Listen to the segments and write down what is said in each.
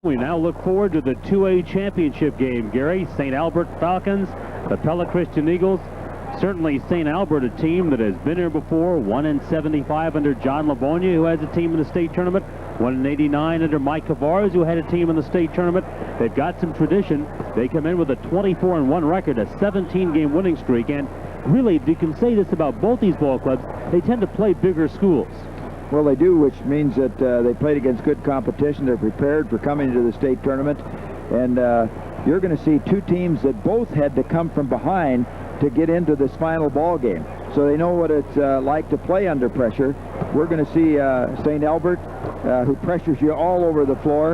We now look forward to the 2A championship game, Gary. St. Albert Falcons, the Pella Christian Eagles. Certainly St. Albert, a team that has been here before, 1-75 under John Livonia, who has a team in the state tournament, 1-89 under Mike Cavars, who had a team in the state tournament. They've got some tradition. They come in with a 24-1 record, a 17-game winning streak, and really, you can say this about both these ball clubs, they tend to play bigger schools. Well, they do, which means that they played against good competition. They're prepared for coming to the state tournament. And you're going to see two teams that both had to come from behind to get into this final ball game. So they know what it's like to play under pressure. We're going to see St. Albert, who pressures you all over the floor,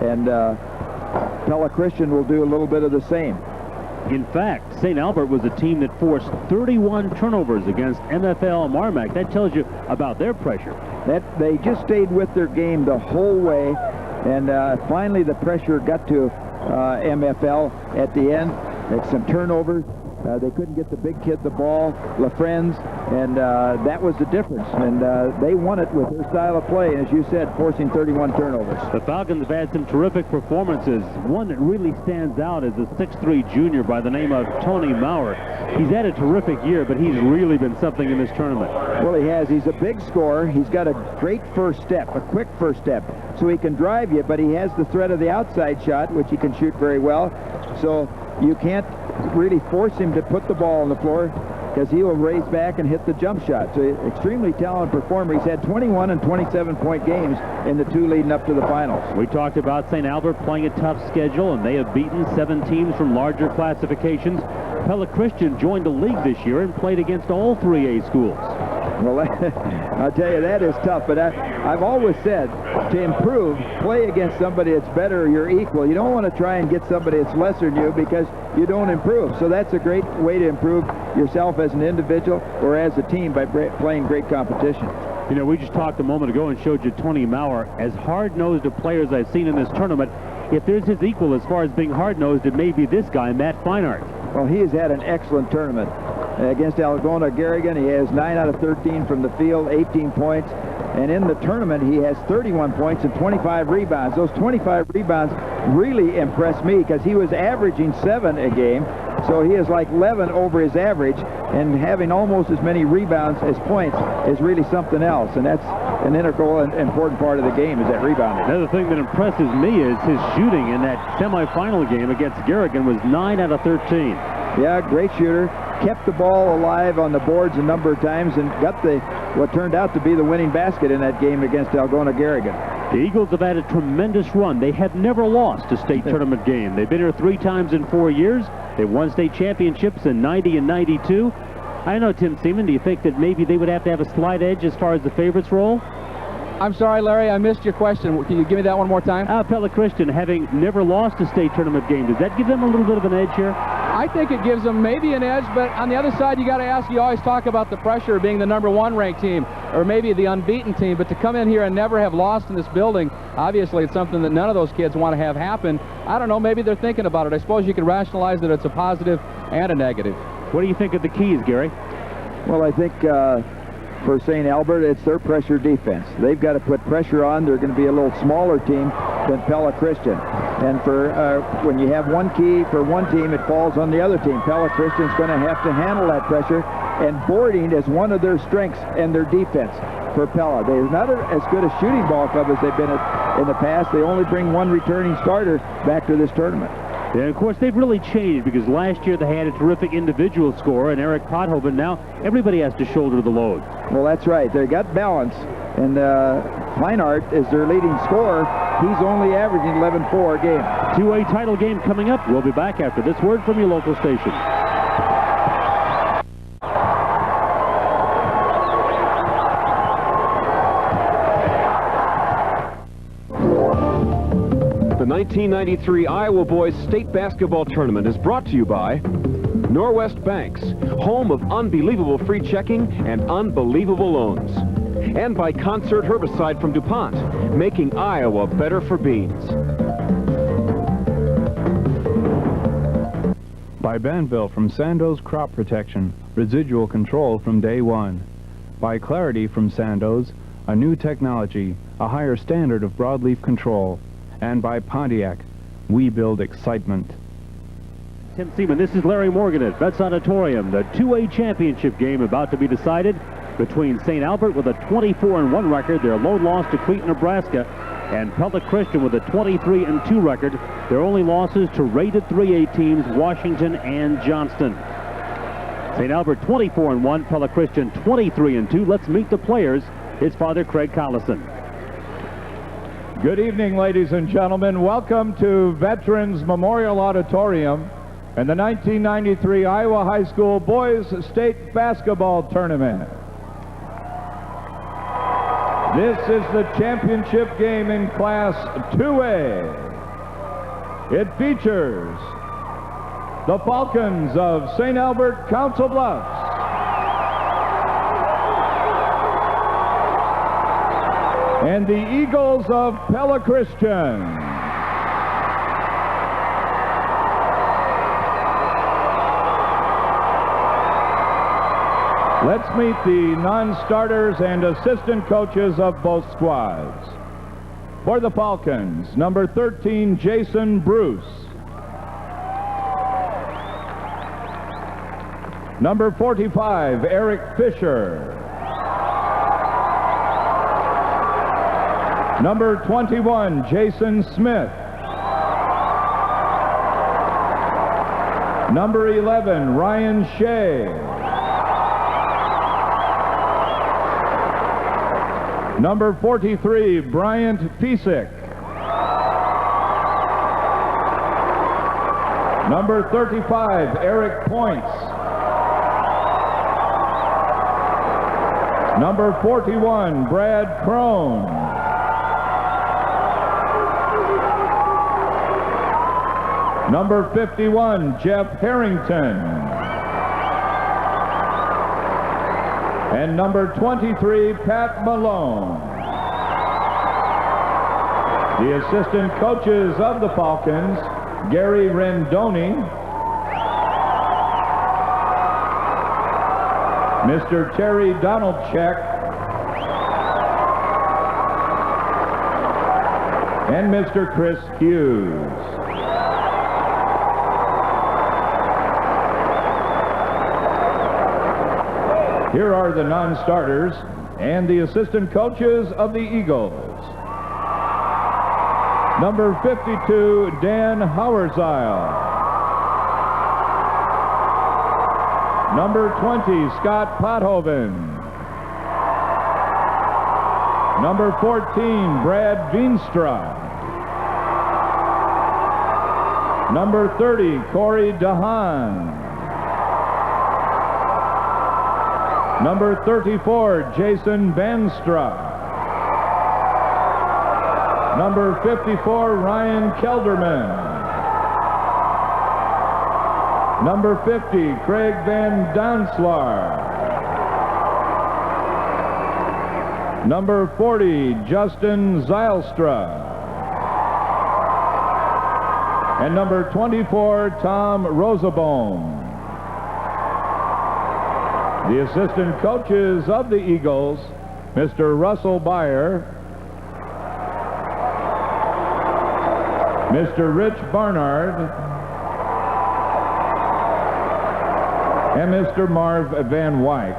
and Pella Christian will do a little bit of the same. In fact, St. Albert was a team that forced 31 turnovers against MFL Marmac. That tells you about their pressure. They just stayed with their game the whole way, and finally the pressure got to MFL at the end. It's some turnovers. They couldn't get the big kid the ball, LaFrenz, and that was the difference. And they won it with their style of play, as you said, forcing 31 turnovers. The Falcons have had some terrific performances. One that really stands out is a 6'3" junior by the name of Tony Maurer. He's had a terrific year, but he's really been something in this tournament. Well, he has. He's a big scorer. He's got a great first step, a quick first step, so he can drive you, but he has the threat of the outside shot, which he can shoot very well. So you can't really force him to put the ball on the floor, because he will raise back and hit the jump shot. So extremely talented performer. He's had 21 and 27-point games in the two leading up to the finals. We talked about St. Albert playing a tough schedule, and they have beaten 7 teams from larger classifications. Pella Christian joined the league this year and played against all 3A schools. Well, I'll tell you, that is tough, but I've always said to improve, play against somebody that's better or you're equal. You don't want to try and get somebody that's lesser than you, because you don't improve. So that's a great way to improve yourself as an individual or as a team, by playing great competition. You know, we just talked a moment ago and showed you Tony Maurer. As hard-nosed of players I've seen in this tournament, if there's his equal as far as being hard-nosed, it may be this guy, Matt Feinart. Well, he has had an excellent tournament. Against Algona Garrigan, he has 9 out of 13 from the field, 18 points. And in the tournament, he has 31 points and 25 rebounds. Those 25 rebounds really impressed me, because he was averaging 7 a game. So he is like 11 over his average, and having almost as many rebounds as points is really something else. And that's an integral and important part of the game, is that rebounding. Another thing that impresses me is his shooting in that semifinal game against Garrigan was 9 out of 13. Yeah, great shooter. Kept the ball alive on the boards a number of times and got what turned out to be the winning basket in that game against Algona Garrigan. The Eagles have had a tremendous run. They have never lost a state tournament game. They've been here 3 times in 4 years. They've won state championships in 90 and 92. I know, Tim Seaman, do you think that maybe they would have to have a slight edge as far as the favorites roll? I'm sorry, Larry, I missed your question. Can you give me that one more time? Pella Christian, having never lost a state tournament game, does that give them a little bit of an edge here? I think it gives them maybe an edge, but on the other side, you got to ask, you always talk about the pressure of being the #1 ranked team, or maybe the unbeaten team, but to come in here and never have lost in this building, obviously it's something that none of those kids want to have happen. I don't know, maybe they're thinking about it. I suppose you can rationalize that it's a positive and a negative. What do you think of the keys, Gary? Well, I think for St. Albert, it's their pressure defense. They've got to put pressure on. They're going to be a little smaller team than Pella Christian. And for when you have one key for one team, it falls on the other team. Pella Christian's going to have to handle that pressure, and boarding is one of their strengths and their defense for Pella. They're not as good a shooting ball club as they've been in the past. They only bring 1 returning starter back to this tournament. Yeah, of course, they've really changed, because last year they had a terrific individual scorer in Eric Pothoven. Now everybody has to shoulder the load. Well, that's right. They got balance, and Feinart is their leading scorer. He's only averaging 11-4 a game. 2A title game coming up. We'll be back after this word from your local station. The 1993 Iowa Boys State Basketball Tournament is brought to you by Norwest Banks, home of unbelievable free checking and unbelievable loans. And by Concert Herbicide from DuPont, making Iowa better for beans. By Banville from Sandoz Crop Protection, residual control from day one. By Clarity from Sandoz, a new technology, a higher standard of broadleaf control. and by Pontiac. We build excitement. Tim Seaman, this is Larry Morgan at Vets Auditorium. The 2A championship game about to be decided between St. Albert with a 24-1 record, their lone loss to Creighton, Nebraska, and Pella Christian with a 23-2 record. Their only losses to rated 3A teams, Washington and Johnston. St. Albert 24-1, Pella Christian 23-2. Let's meet the players. It's Father Craig Collison. Good evening, ladies and gentlemen. Welcome to Veterans Memorial Auditorium and the 1993 Iowa High School Boys State Basketball Tournament. This is the championship game in Class 2A. It features the Falcons of St. Albert, Council Bluffs, and the Eagles of Pella Christian. Let's meet the non-starters and assistant coaches of both squads. For the Falcons, number 13, Jason Bruce. Number 45, Eric Fisher. Number 21, Jason Smith. Number 11, Ryan Shea. Number 43, Bryant Fisick. Number 35, Eric Points. Number 41, Brad Crone. Number 51, Jeff Harrington. And number 23, Pat Malone. The assistant coaches of the Falcons, Gary Rendoni, Mr. Terry Donaldchek, and Mr. Chris Hughes. Here are the non-starters and the assistant coaches of the Eagles. Number 52, Dan Hauerzile. Number 20, Scott Pothoven. Number 14, Brad Veenstra. Number 30, Corey DeHaan. Number 34, Jason Banstra. Number 54, Ryan Kelderman. Number 50, Craig Van Donslar. Number 40, Justin Zylstra. And number 24, Tom Rosabohm. The assistant coaches of the Eagles, Mr. Russell Byer, Mr. Rich Barnard, and Mr. Marv Van Wyck.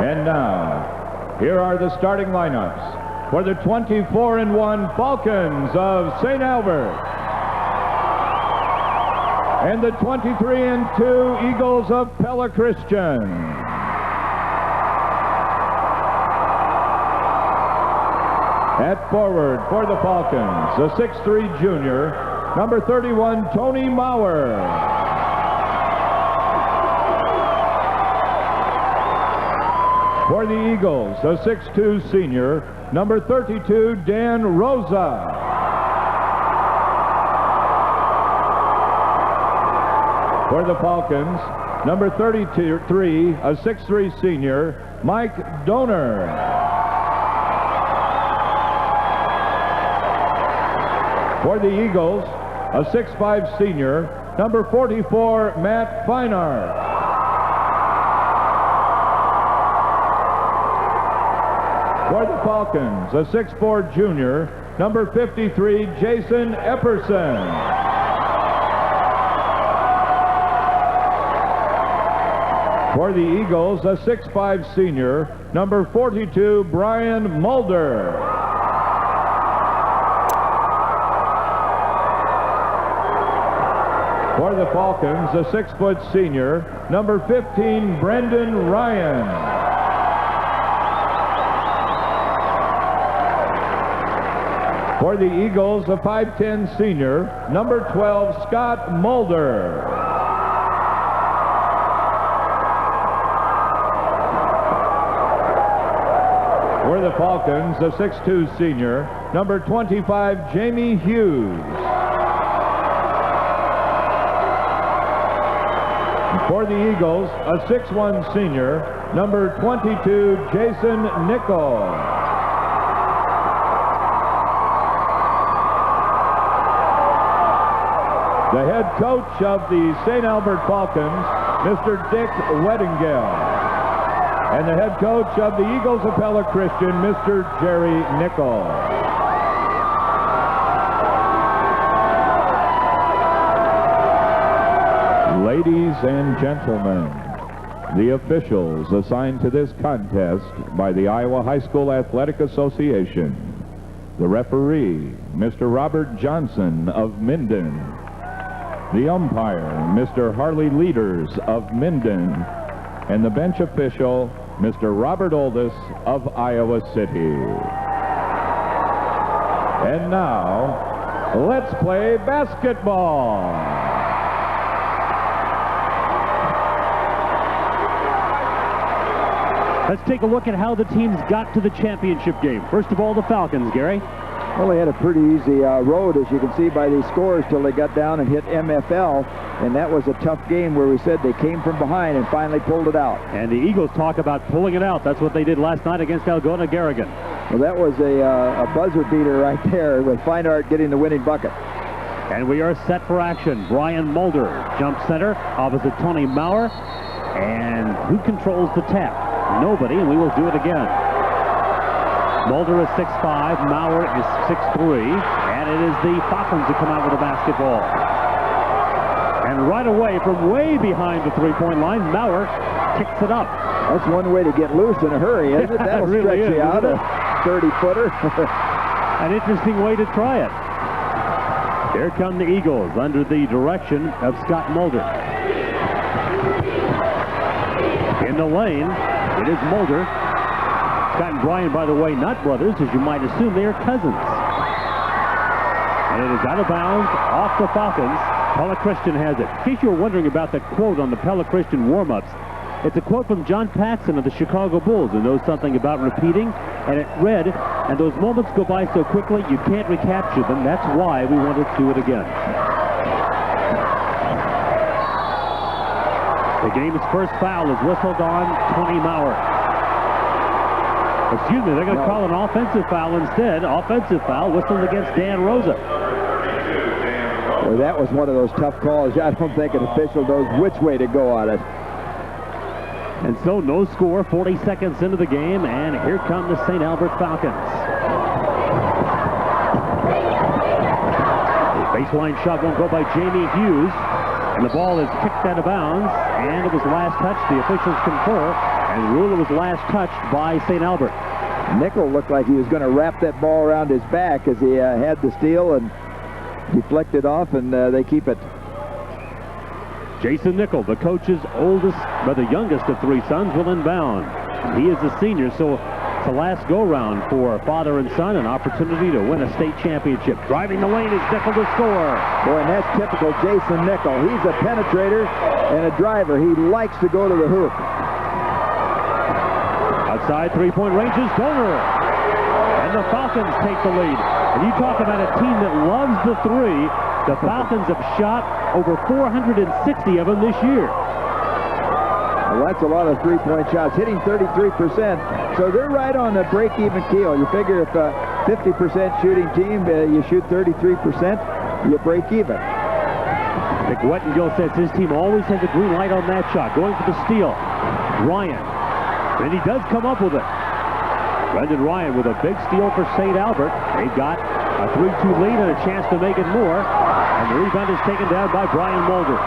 And now, here are the starting lineups for the 24-1 Falcons of St. Albert and the 23-2 Eagles of Pella Christian. At forward for the Falcons, the 6'3" junior, number 31, Tony Maurer. For the Eagles, the 6'2" senior, number 32, Dan Rosa. For the Falcons, number 33, a 6'3" senior, Mike Donor. For the Eagles, a 6'5" senior, number 44, Matt Feinart. For the Falcons, a 6'4" junior, number 53, Jason Epperson. For the Eagles, a 6'5" senior, number 42, Brian Mulder. For the Falcons, a 6' senior, number 15, Brendan Ryan. For the Eagles, a 5'10" senior, number 12, Scott Mulder. For the Falcons, a 6'2" senior, number 25, Jamie Hughes. For the Eagles, a 6'1" senior, number 22, Jason Nichol. The head coach of the St. Albert Falcons, Mr. Dick Weddingale. And the head coach of the Eagles of Pella Christian, Mr. Jerry Nichol. Ladies and gentlemen, the officials assigned to this contest by the Iowa High School Athletic Association. The referee, Mr. Robert Johnson of Minden. The umpire, Mr. Harley Leaders of Minden. And the bench official, Mr. Robert Oldus of Iowa City. And now, let's play basketball. Let's take a look at how the teams got to the championship game. First of all, the Falcons, Gary. Well, they had a pretty easy road, as you can see by these scores, till they got down and hit MFL, and that was a tough game where we said they came from behind and finally pulled it out. And the Eagles talk about pulling it out. That's what they did last night against Algona Garrigan. Well, that was a buzzer beater right there, with Fine Art getting the winning bucket. And we are set for action. Brian Mulder, jump center, opposite Tony Maurer. And who controls the tap? Nobody, and we will do it again. Mulder is 6'5", Maurer is 6'3", and it is the Falcons who come out with the basketball. And right away, from way behind the three-point line, Maurer kicks it up. That's one way to get loose in a hurry, isn't it? That'll really stretch you out, a 30-footer. An interesting way to try it. Here come the Eagles under the direction of Scott Mulder. In the lane, it is Mulder. Scott and Brian, by the way, not brothers, as you might assume. They are cousins. And it is out of bounds, off the Falcons. Pella Christian has it. In case you were wondering about the quote on the Pella Christian warm-ups, it's a quote from John Paxson of the Chicago Bulls, who knows something about repeating, and it read, and those moments go by so quickly you can't recapture them. That's why we wanted to do it again. The game's first foul is whistled on Tony Maurer. Excuse me, they're going to call an offensive foul instead. Offensive foul whistled against Dan Rosa. Well, that was one of those tough calls. I don't think an official knows which way to go on it. And so no score, 40 seconds into the game, and here come the St. Albert Falcons. The baseline shot won't go by Jamie Hughes, and the ball is kicked out of bounds, and it was last touched. The officials confer, and rule it was last touched by St. Albert. Nichol looked like he was going to wrap that ball around his back as he had the steal and deflected off, and they keep it. Jason Nichol, the coach's oldest, but the youngest of three sons, will inbound. He is a senior, so it's the last go-round for father and son, an opportunity to win a state championship. Driving the lane is Nichol to score. Boy, and that's typical Jason Nichol. He's a penetrator and a driver. He likes to go to the hoop. Outside three-point range is Donor. And the Falcons take the lead. And you talk about a team that loves the three. The Falcons have shot over 460 of them this year. Well, that's a lot of three-point shots, hitting 33%. So they're right on the break-even keel. You figure if a 50% shooting team, you shoot 33%, you break even. Dick Wettengill says his team always has a green light on that shot. Going for the steal. Ryan. And he does come up with it. Brendan Ryan with a big steal for St. Albert. They've got a 3-2 lead and a chance to make it more. And the rebound is taken down by Brian Mulder.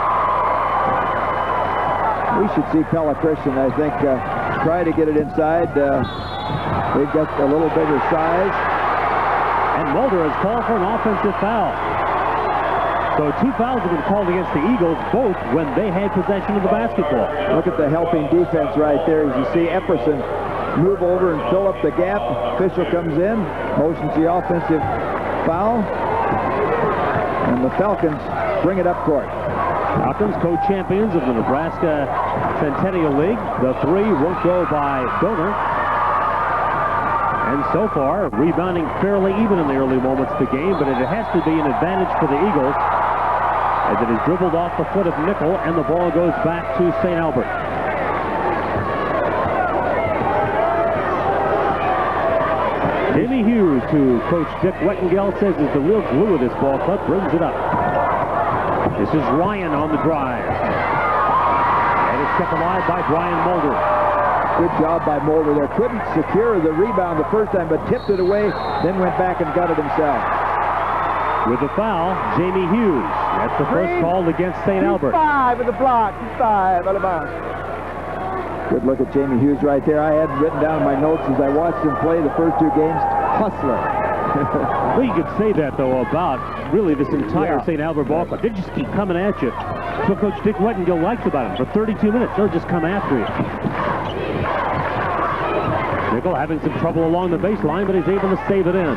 We should see Pella Christian, I think, try to get it inside. They've got a little bigger size. And Mulder has called for an offensive foul. So 2 fouls have been called against the Eagles, both when they had possession of the basketball. Look at the helping defense right there. As you see Epperson move over and fill up the gap. Official comes in, motions the offensive foul, and the Falcons bring it up court. Falcons, co-champions of the Nebraska Centennial League. The 3 won't go by Donor. And so far, rebounding fairly even in the early moments of the game, but it has to be an advantage for the Eagles as it is dribbled off the foot of Nickel, and the ball goes back to St. Albert. Jimmy Hughes, who Coach Dick Wettengel says is the real glue of this ball club, brings it up. This is Ryan on the drive. And it's kept alive by Brian Mulder. Good job by Mulder there. Couldn't secure the rebound the first time, but tipped it away, then went back and got it himself. With the foul, Jamie Hughes. That's the first called against St. Albert. 5 with the block. 5 out of bounds. Good look at Jamie Hughes right there. I had written down in my notes as I watched him play the first 2 games, hustler. Well, you could say that, though, about really this entire St. Albert ball club. They just keep coming at you. That's what Coach Dick Wettengel likes about them. For 32 minutes, they'll just come after you. Nickel having some trouble along the baseline, but he's able to save it in.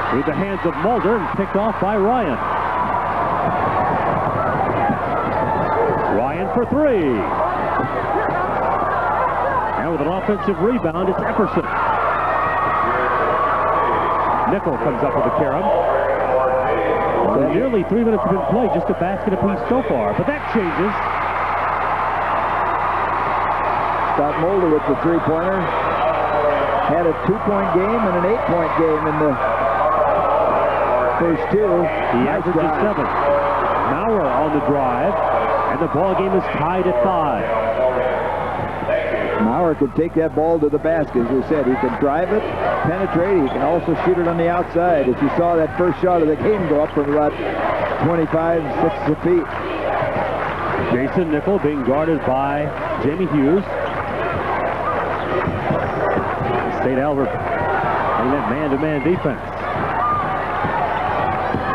Through the hands of Mulder and picked off by Ryan. Ryan for 3. And with an offensive rebound, it's Epperson. Nickel comes up with the carom. Well, nearly 3 minutes have been played, just a basket apiece so far, but that changes. Scott Mulder with the 3-pointer. Had a 2-point game and an 8-point game in the first 2. He averages 7. Maurer on the drive, and the ball game is tied at 5. Maurer can take that ball to the basket, as we said. He can drive it, penetrate. He can also shoot it on the outside. If you saw that first shot of the game go up from about 25, 6 feet. Jason Nickel being guarded by Jamie Hughes. St. Albert in that man-to-man defense.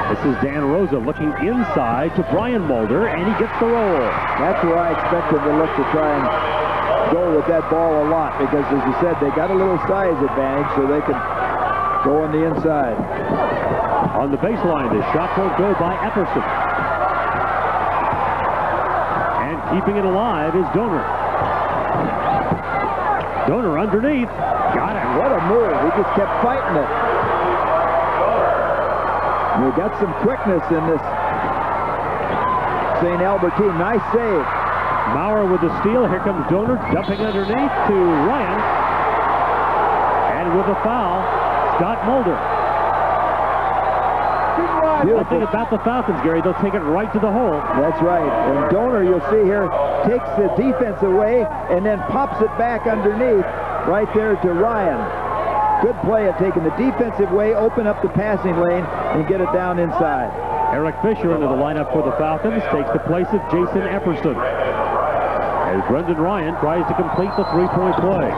This is Dan Rosa looking inside to Brian Mulder, and he gets the roll. That's where I expect him to look to try and go with that ball a lot, because as you said, they got a little size advantage, so they can go on the inside. On the baseline, the shot won't go by Epperson. And keeping it alive is Donor. Donor underneath. Got it. What a move. He just kept fighting it. We got some quickness in this St. Albert team. Nice save. Maurer with the steal. Here comes Donor dumping underneath to Ryan. And with a foul, Scott Mulder. One thing about the Falcons, Gary, they'll take it right to the hole. That's right. And Donor, you'll see here, takes the defense away and then pops it back underneath right there to Ryan. Good play at taking the defensive way, open up the passing lane, and get it down inside. Eric Fisher into the lineup for the Falcons takes the place of Jason Epperson as Brendan Ryan tries to complete the 3-point play.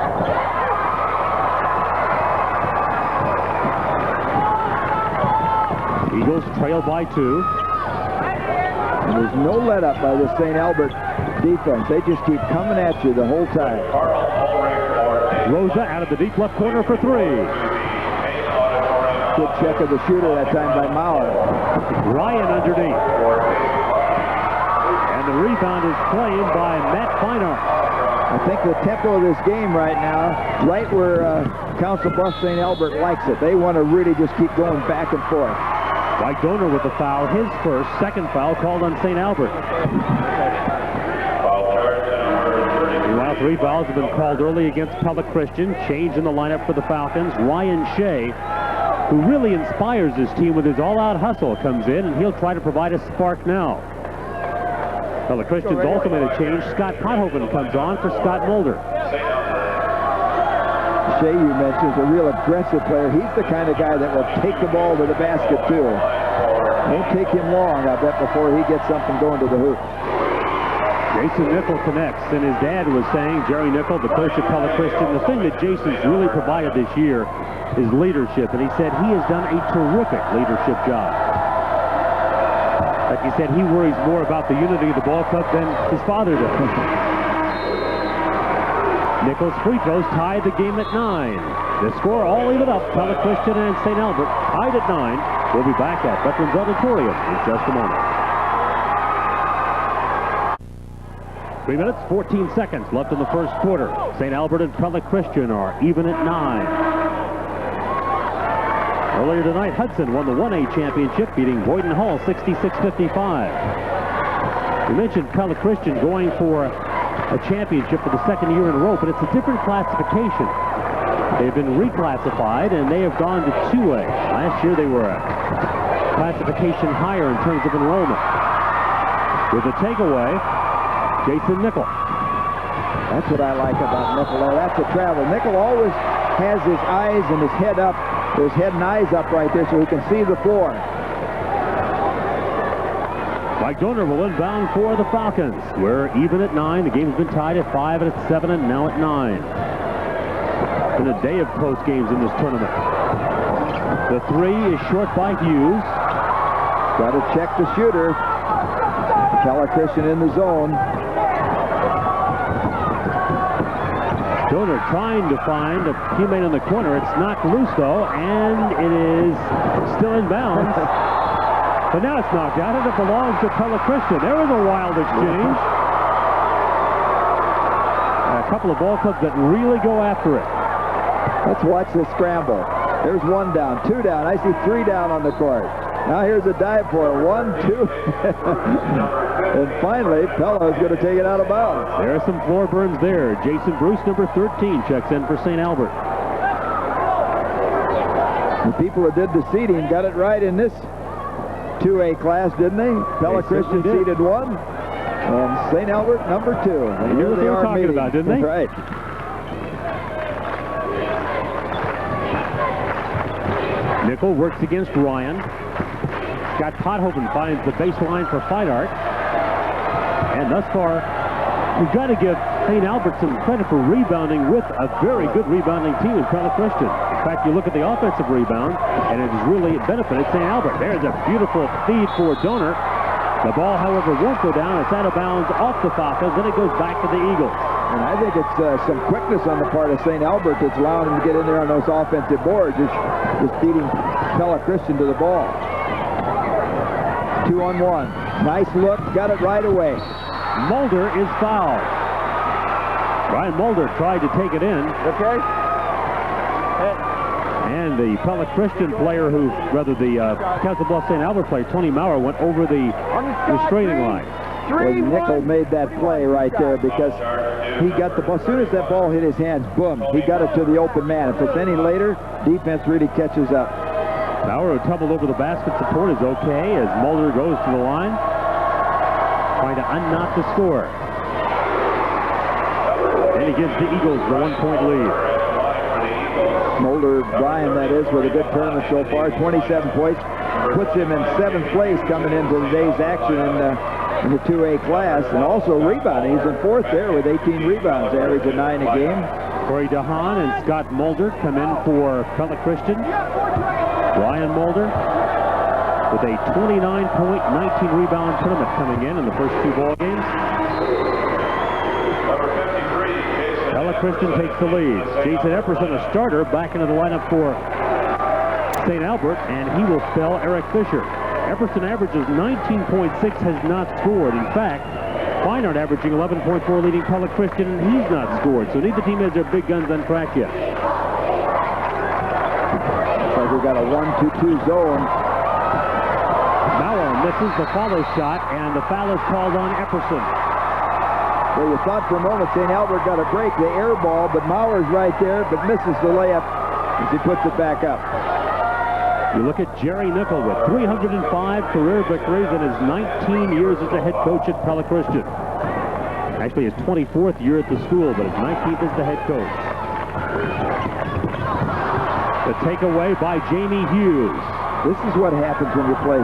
Eagles trail by 2. And there's no let-up by the St. Albert defense. They just keep coming at you the whole time. Rosa out of the deep left corner for 3. Good check of the shooter that time by Maurer. Ryan underneath. And the rebound is claimed by Matt Feinar. I think the tempo of this game right now, right where Council Bluffs St. Albert likes it. They want to really just keep going back and forth. White Donor with the foul, his first, second foul called on St. Albert. Meanwhile, 3 fouls have been called early against Pella Christian. Change in the lineup for the Falcons. Ryan Shea, who really inspires his team with his all-out hustle, comes in, and he'll try to provide a spark now. Pella Christian's also made a change. Scott Pothoven comes on for Scott Mulder. Shea, you mentioned, is a real aggressive player. He's the kind of guy that will take the ball to the basket, too. Won't take him long, I bet, before he gets something going to the hoop. Jason Nickel connects, and his dad was saying, Jerry Nickel, the coach of Pella Christian, the thing that Jason's really provided this year is leadership, and he said he has done a terrific leadership job. Like he said, he worries more about the unity of the ball club than his father does. Nickel's free throws tied the game at 9. The score all even up. Pella Christian and St. Albert tied at 9. We'll be back at Veterans Auditorium in just a moment. 3 minutes, 14 seconds left in the first quarter. St. Albert and Pella Christian are even at 9. Earlier tonight, Hudson won the 1A championship, beating Boyden Hall 66-55. We mentioned Pella Christian going for a championship for the second year in a row, but it's a different classification. They've been reclassified, and they have gone to 2A. Last year, they were a classification higher in terms of enrollment. With the takeaway, Jason Nickel. That's what I like about Nickel there. That's a travel. Nickel always has his eyes and his head up, his head and eyes up right there so he can see the floor. Mike Donor will inbound for the Falcons. We're even at 9. The game's been tied at 5 and at 7 and now at 9. Been a day of close games in this tournament. The 3 is short by Hughes. Got to check the shooter. Pella Christian in the zone. Donor trying to find a teammate in the corner. It's knocked loose, though, and it is still in bounds. But now it's knocked out, and it belongs to Pella Christian. There was a wild exchange. A couple of ball clubs that really go after it. Let's watch this scramble. There's 1 down, 2 down. I see 3 down on the court. Now here's a dive for it. 1, 2. And finally, Pella is going to take it out of bounds. There are some floor burns there. Jason Bruce, number 13, checks in for St. Albert. The people who did the seeding got it right in this 2A class, didn't they? Pella Christian seeded 1, and St. Albert number 2. And here they are talking meeting. about, didn't they? Right. Nickel works against Ryan. Scott Pothoven finds the baseline for Fine Art. And thus far, we've got to give St. Albert some credit for rebounding with a very good rebounding team in Pella Christian. In fact, you look at the offensive rebound, and it has really benefited St. Albert. There's a beautiful feed for Donor. The ball, however, won't go down. It's out of bounds off the Falcons, then it goes back to the Eagles. And I think it's some quickness on the part of St. Albert that's allowing them to get in there on those offensive boards. Just beating Pella Christian to the ball. 2-on-1. Nice look. Got it right away. Mulder is fouled. Brian Mulder tried to take it in. Okay. And the Pella Christian player the Castle Bluffs St. Albert player, Tony Maurer, went over the restraining line. Well, Nickel made that play right there because he got the ball. As soon as that ball hit his hands, boom, he got it to the open man. If it's any later, defense really catches up. Maurer, who tumbled over the basket support, is okay as Mulder goes to the line, trying to unknot the score. And he gives the Eagles the 1-point lead. Mulder, Brian, that is, with a good tournament so far. 27 points. Puts him in 7th place coming into today's action in the 2A class. And also rebounding. He's in 4th there with 18 rebounds, average of 9 a game. Corey DeHaan and Scott Mulder come in for Pella Christian. Ryan Mulder with a 29-point, 19-rebound tournament coming in the first 2 ball games. Pella Christian takes the lead. Jason Epperson, a starter, back into the lineup for St. Albert, and he will spell Eric Fisher. Epperson averages 19.6, has not scored. In fact, Fine Art averaging 11.4, leading Pella Christian, and he's not scored. So neither team has their big guns uncracked yet. Looks like we've got a 1-2-2 zone. Maurer misses the follow shot, and the foul is called on Epperson. Well, you thought for a moment St. Albert got a break, the air ball, but Maurer's right there, but misses the layup as he puts it back up. You look at Jerry Nickel with 305 career victories in his 19 years as a head coach at Pella Christian. Actually, his 24th year at the school, but his 19th as the head coach. The takeaway by Jamie Hughes. This is what happens when you play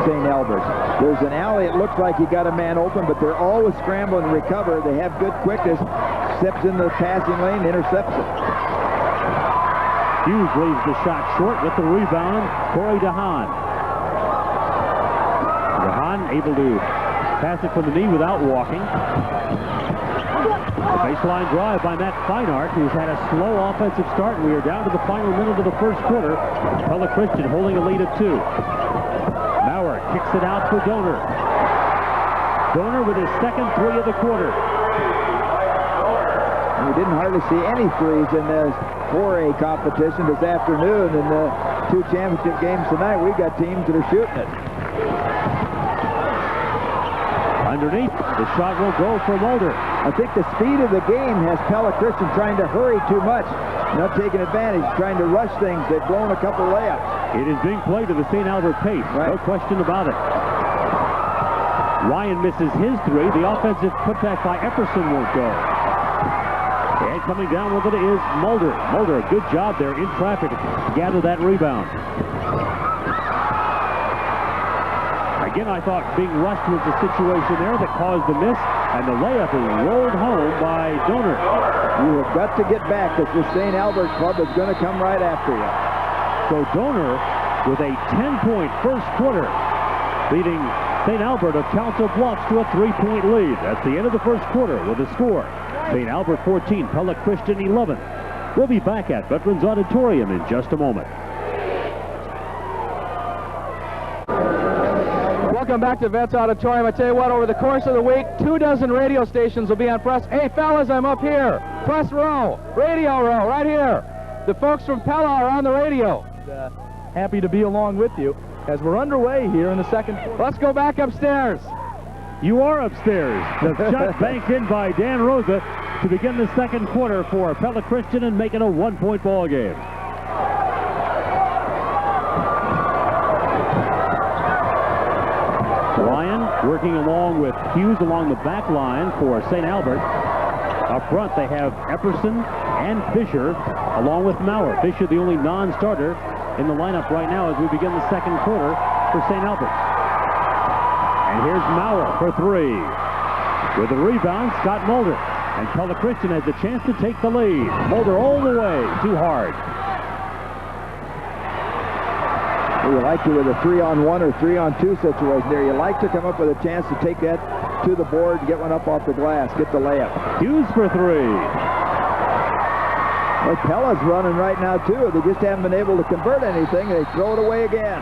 St. Albert's. There's an alley, it looks like you got a man open, but they're always scrambling to recover. They have good quickness. Steps into the passing lane, intercepts it. Hughes leaves the shot short with the rebound. Corey DeHaan. DeHaan able to pass it from the knee without walking. A baseline drive by Matt Feinart, who's had a slow offensive start, and we are down to the final minute of the first quarter. Pella Christian holding a lead of 2. Maurer kicks it out for Donor. Donor with his second 3 of the quarter. We didn't hardly see any threes in this 4A competition this afternoon. In the 2 championship games tonight, we got teams that are shooting it. Underneath, the shot will go for Mulder. I think the speed of the game has Pella Christian trying to hurry too much, not taking advantage, trying to rush things. They've blown a couple layups. It is being played to the St. Albert pace, right. No question about it. Ryan misses his 3. The offensive putback by Epperson won't go. And coming down with it is Mulder. Mulder, a good job there in traffic to gather that rebound. Again, I thought being rushed was the situation there that caused the miss, and the layup is rolled home by Donor. You have got to get back, because the St. Albert club is going to come right after you. So Donor with a 10-point first quarter, leading St. Albert of Council Bluffs to a 3-point lead. That's the end of the first quarter with a score. St. Albert 14, Pella Christian 11. We'll be back at Veterans Auditorium in just a moment. Welcome back to Vets Auditorium. I tell you what, over the course of the week, 24 radio stations will be on press. Hey, fellas, I'm up here. Press row, radio row, right here. The folks from Pella are on the radio. Happy to be along with you as we're underway here in the second quarter. Let's go back upstairs. You are upstairs. The shot banked in by Dan Rosa to begin the second quarter for Pella Christian and make it a 1-point ball game. Ryan working along with Hughes along the back line for St. Albert. Up front, they have Epperson and Fisher along with Maurer. Fisher, the only non-starter in the lineup right now as we begin the second quarter for St. Albert. And here's Maurer for 3. With the rebound, Scott Mulder. And Pella Christian has a chance to take the lead. Mulder all the way, too hard. You like to, with a 3-on-1 or 3-on-2 situation there, you like to come up with a chance to take that to the board and get one up off the glass, get the layup. Hughes for 3. Well, Pella's running right now, too. They just haven't been able to convert anything. They throw it away again.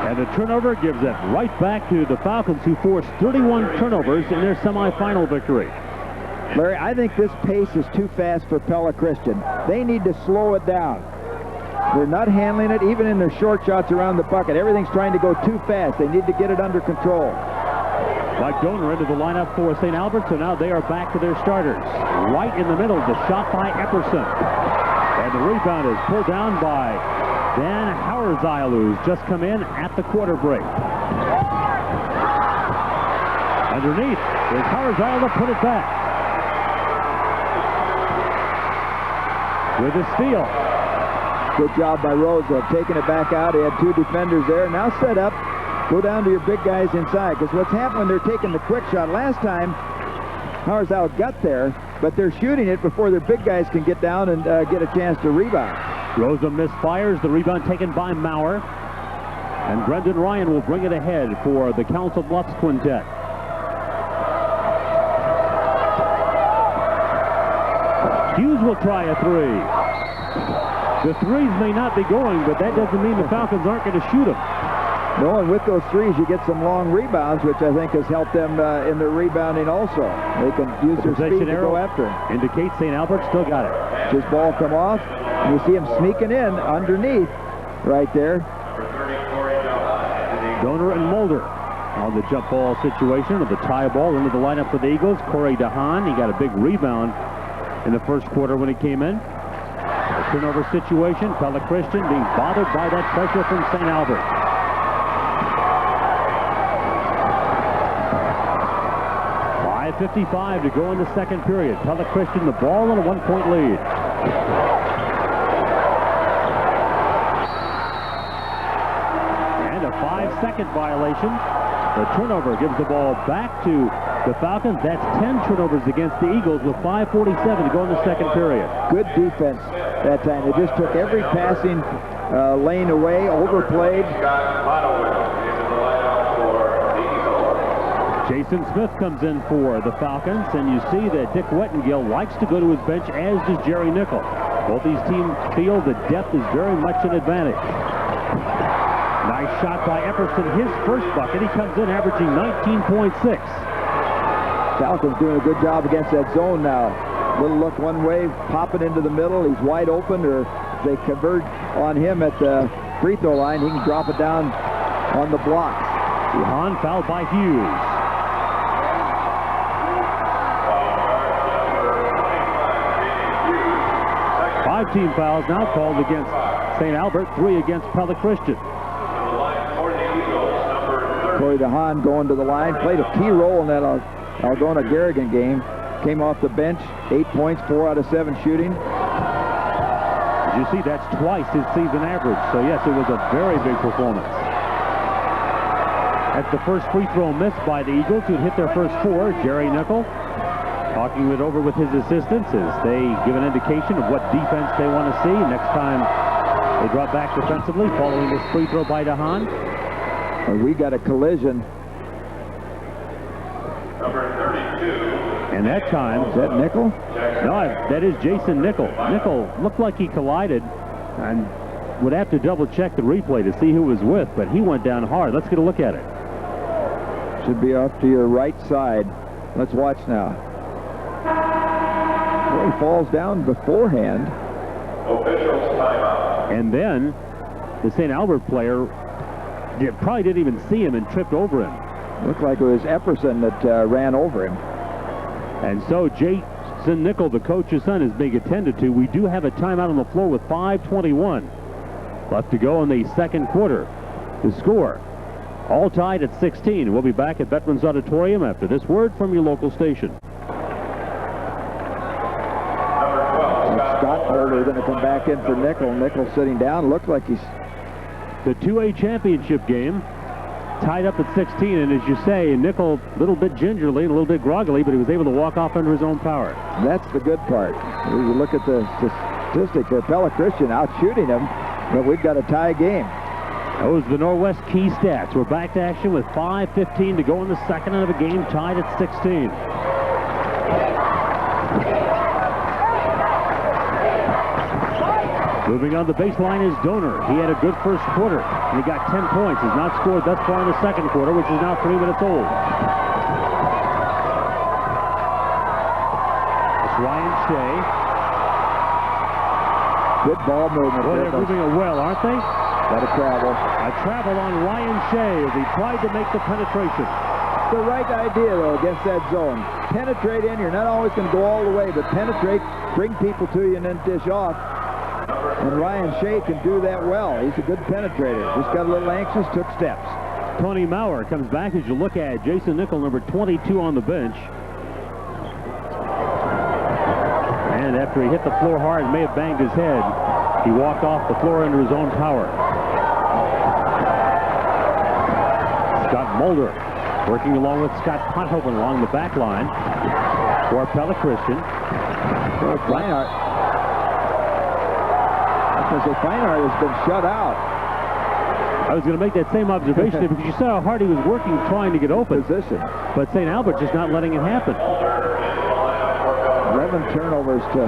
And the turnover gives it right back to the Falcons, who forced 31 turnovers in their semifinal victory. Larry, I think this pace is too fast for Pella Christian. They need to slow it down. They're not handling it, even in their short shots around the bucket. Everything's trying to go too fast. They need to get it under control. Mike Donor into the lineup for St. Albert, so now they are back to their starters. Right in the middle, the shot by Epperson. And the rebound is pulled down by Dan Hauerzile, who's just come in at the quarter break. Underneath is Hauerzile to put it back. With a steal. Good job by Rosa, taking it back out. He had 2 defenders there. Now set up. Go down to your big guys inside, because what's happened when they're taking the quick shot, last time Hauerzile got there, but they're shooting it before their big guys can get down and get a chance to rebound. Rosa misfires, the rebound taken by Maurer. And Brendan Ryan will bring it ahead for the Council Bluffs quintet. Hughes will try a 3. The threes may not be going, but that doesn't mean the Falcons aren't going to shoot them. No, and with those threes, you get some long rebounds, which I think has helped them in their rebounding also. They can use their speed to go after him. Indicates St. Albert still got it. Just ball come off, and you see him sneaking in underneath right there. Donor and Mulder on the jump ball situation of the tie ball into the lineup for the Eagles. Corey DeHaan, he got a big rebound in the first quarter when he came in. A turnover situation, Pella Christian being bothered by that pressure from St. Albert. .55 to go in the second period. Pella Christian the ball and a 1-point lead. And a 5-second violation. The turnover gives the ball back to the Falcons. That's 10 turnovers against the Eagles with 5:47 to go in the second period. Good defense that time. They just took every passing lane away, overplayed. Jason Smith comes in for the Falcons, and you see that Dick Wettengill likes to go to his bench, as does Jerry Nickel. Both these teams feel the depth is very much an advantage. Nice shot by Epperson, his first bucket. He comes in averaging 19.6. Falcons doing a good job against that zone now. Little look one way, pop it into the middle. He's wide open, or if they convert on him at the free throw line, he can drop it down on the block. Hahn fouled by Hughes. Five team fouls now called against St. Albert, 3 against Pella Christian. Corey DeHaan going to the line, played a key role in that Algona-Garrigan game. Came off the bench, 8 points, 4 out of 7 shooting. As you see, that's twice his season average. So yes, it was a very big performance. That's the first free throw missed by the Eagles, who'd hit their first 4. Jerry Nickel talking it over with his assistants as they give an indication of what defense they want to see next time they drop back defensively following this free throw by DeHaan. We got a collision. And that time... Is that Nickel? No, that is Jason Nickel. Nickel looked like he collided and would have to double check the replay to see who was with, but he went down hard. Let's get a look at it. Should be off to your right side. Let's watch now. Well, he falls down beforehand. Officials timeout. And then the St. Albert player probably didn't even see him and tripped over him. Looked like it was Epperson that ran over him. And so Jason Nickel, the coach's son, is being attended to. We do have a timeout on the floor with 5:21 left to go in the second quarter. The score, all tied at 16. We'll be back at Veterans Auditorium after this word from your local station. Scott Holder going to come back in for Nickel. Nickel sitting down. Looks like he's... The 2A championship game tied up at 16, and as you say, Nickel a little bit gingerly and a little bit groggily, but he was able to walk off under his own power. That's the good part. You look at the statistic there, Pella Christian out shooting him, but we've got a tie game. Those are the Norwest key stats. We're back to action with 5:15 to go in the second of a game tied at 16. Moving on the baseline is Donor. He had a good first quarter, and he got 10 points. He's not scored thus far in the second quarter, which is now 3 minutes old. It's Ryan Shea. Good ball movement. Boy, they're moving it well, aren't they? Got to travel. A travel on Ryan Shea as he tried to make the penetration. The right idea, though, against that zone. Penetrate in. You're not always going to go all the way, but penetrate, bring people to you, and then dish off. And Ryan Shea can do that well. He's a good penetrator. Just got a little anxious, took steps. Tony Maurer comes back as you look at Jason Nickel, number 22 on the bench. And after he hit the floor hard and may have banged his head, he walked off the floor under his own power. Scott Mulder working along with Scott Pothoven along the back line for Pella Christian. Well, Feinhardt has been shut out. I was going to make that same observation because you saw how hard he was working trying to get open. Position. But St. Albert just not letting it happen. 11 turnovers to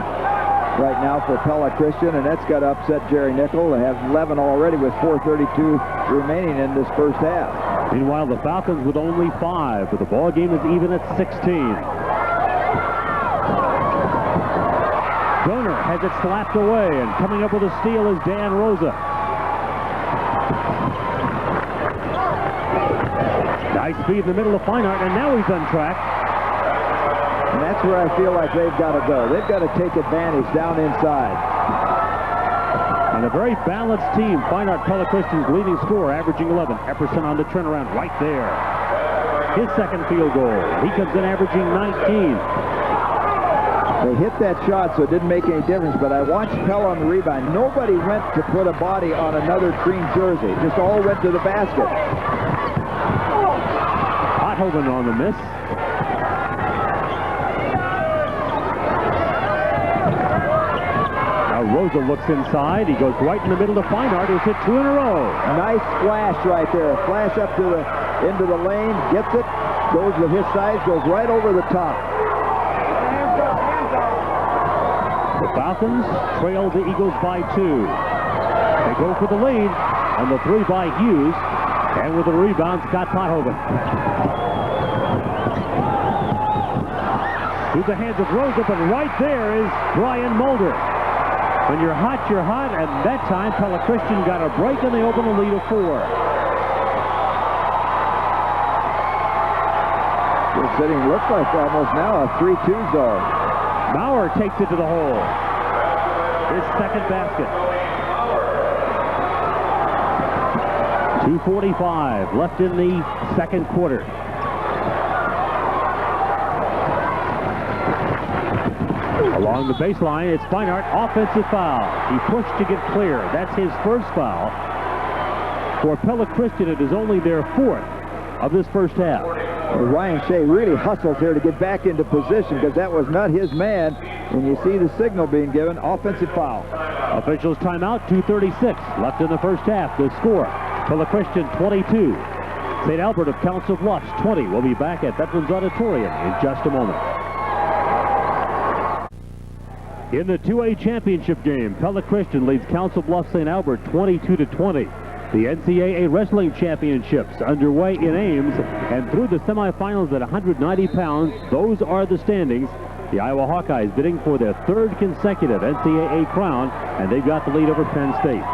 right now for Pella Christian, and that's got to upset Jerry Nickel. They have 11 already with 4:32 remaining in this first half. Meanwhile, the Falcons with only 5, but the ball game is even at 16. Donor has it slapped away, and coming up with a steal is Dan Rosa. Nice speed in the middle of Feinhardt, and now he's untracked. And that's where I feel like they've got to go. They've got to take advantage down inside. And a very balanced team. Feinhardt, Pella Christian's leading scorer, averaging 11. Epperson on the turnaround right there. His second field goal. He comes in averaging 19. They hit that shot, so it didn't make any difference, but I watched Pella on the rebound. Nobody went to put a body on another green jersey. Just all went to the basket. Holding on the miss. Now Rosa looks inside. He goes right in the middle to Feinart, who's hit 2 in a row. Nice flash right there. Flash up to into the lane, gets it, goes with his size, goes right over the top. The Falcons trail the Eagles by 2. They go for the lead, and the 3 by Hughes, and with the rebound, Scott Pothoven. Through the hands of Rosa, but right there is Brian Mulder. When you're hot, and that time Pella Christian got a break and they open a lead of 4. We're sitting, looks like almost now a 3-2 zone. Maurer takes it to the hole. His second basket. 2:45 left in the second quarter. Along the baseline, it's Feinart, offensive foul. He pushed to get clear. That's his first foul. For Pella Christian, it is only their 4th of this first half. Well, Ryan Shea really hustles here to get back into position because that was not his man. And you see the signal being given, offensive foul. Officials timeout, 2:36 left in the first half. The score, Pella Christian 22. St. Albert of Council Bluffs 20. We'll be back at Veterans Auditorium in just a moment. In the 2A championship game, Pella Christian leads Council Bluffs St. Albert 22-20. The NCAA Wrestling Championships underway in Ames, and through the semifinals at 190 pounds, those are the standings. The Iowa Hawkeyes bidding for their 3rd consecutive NCAA crown, and they've got the lead over Penn State.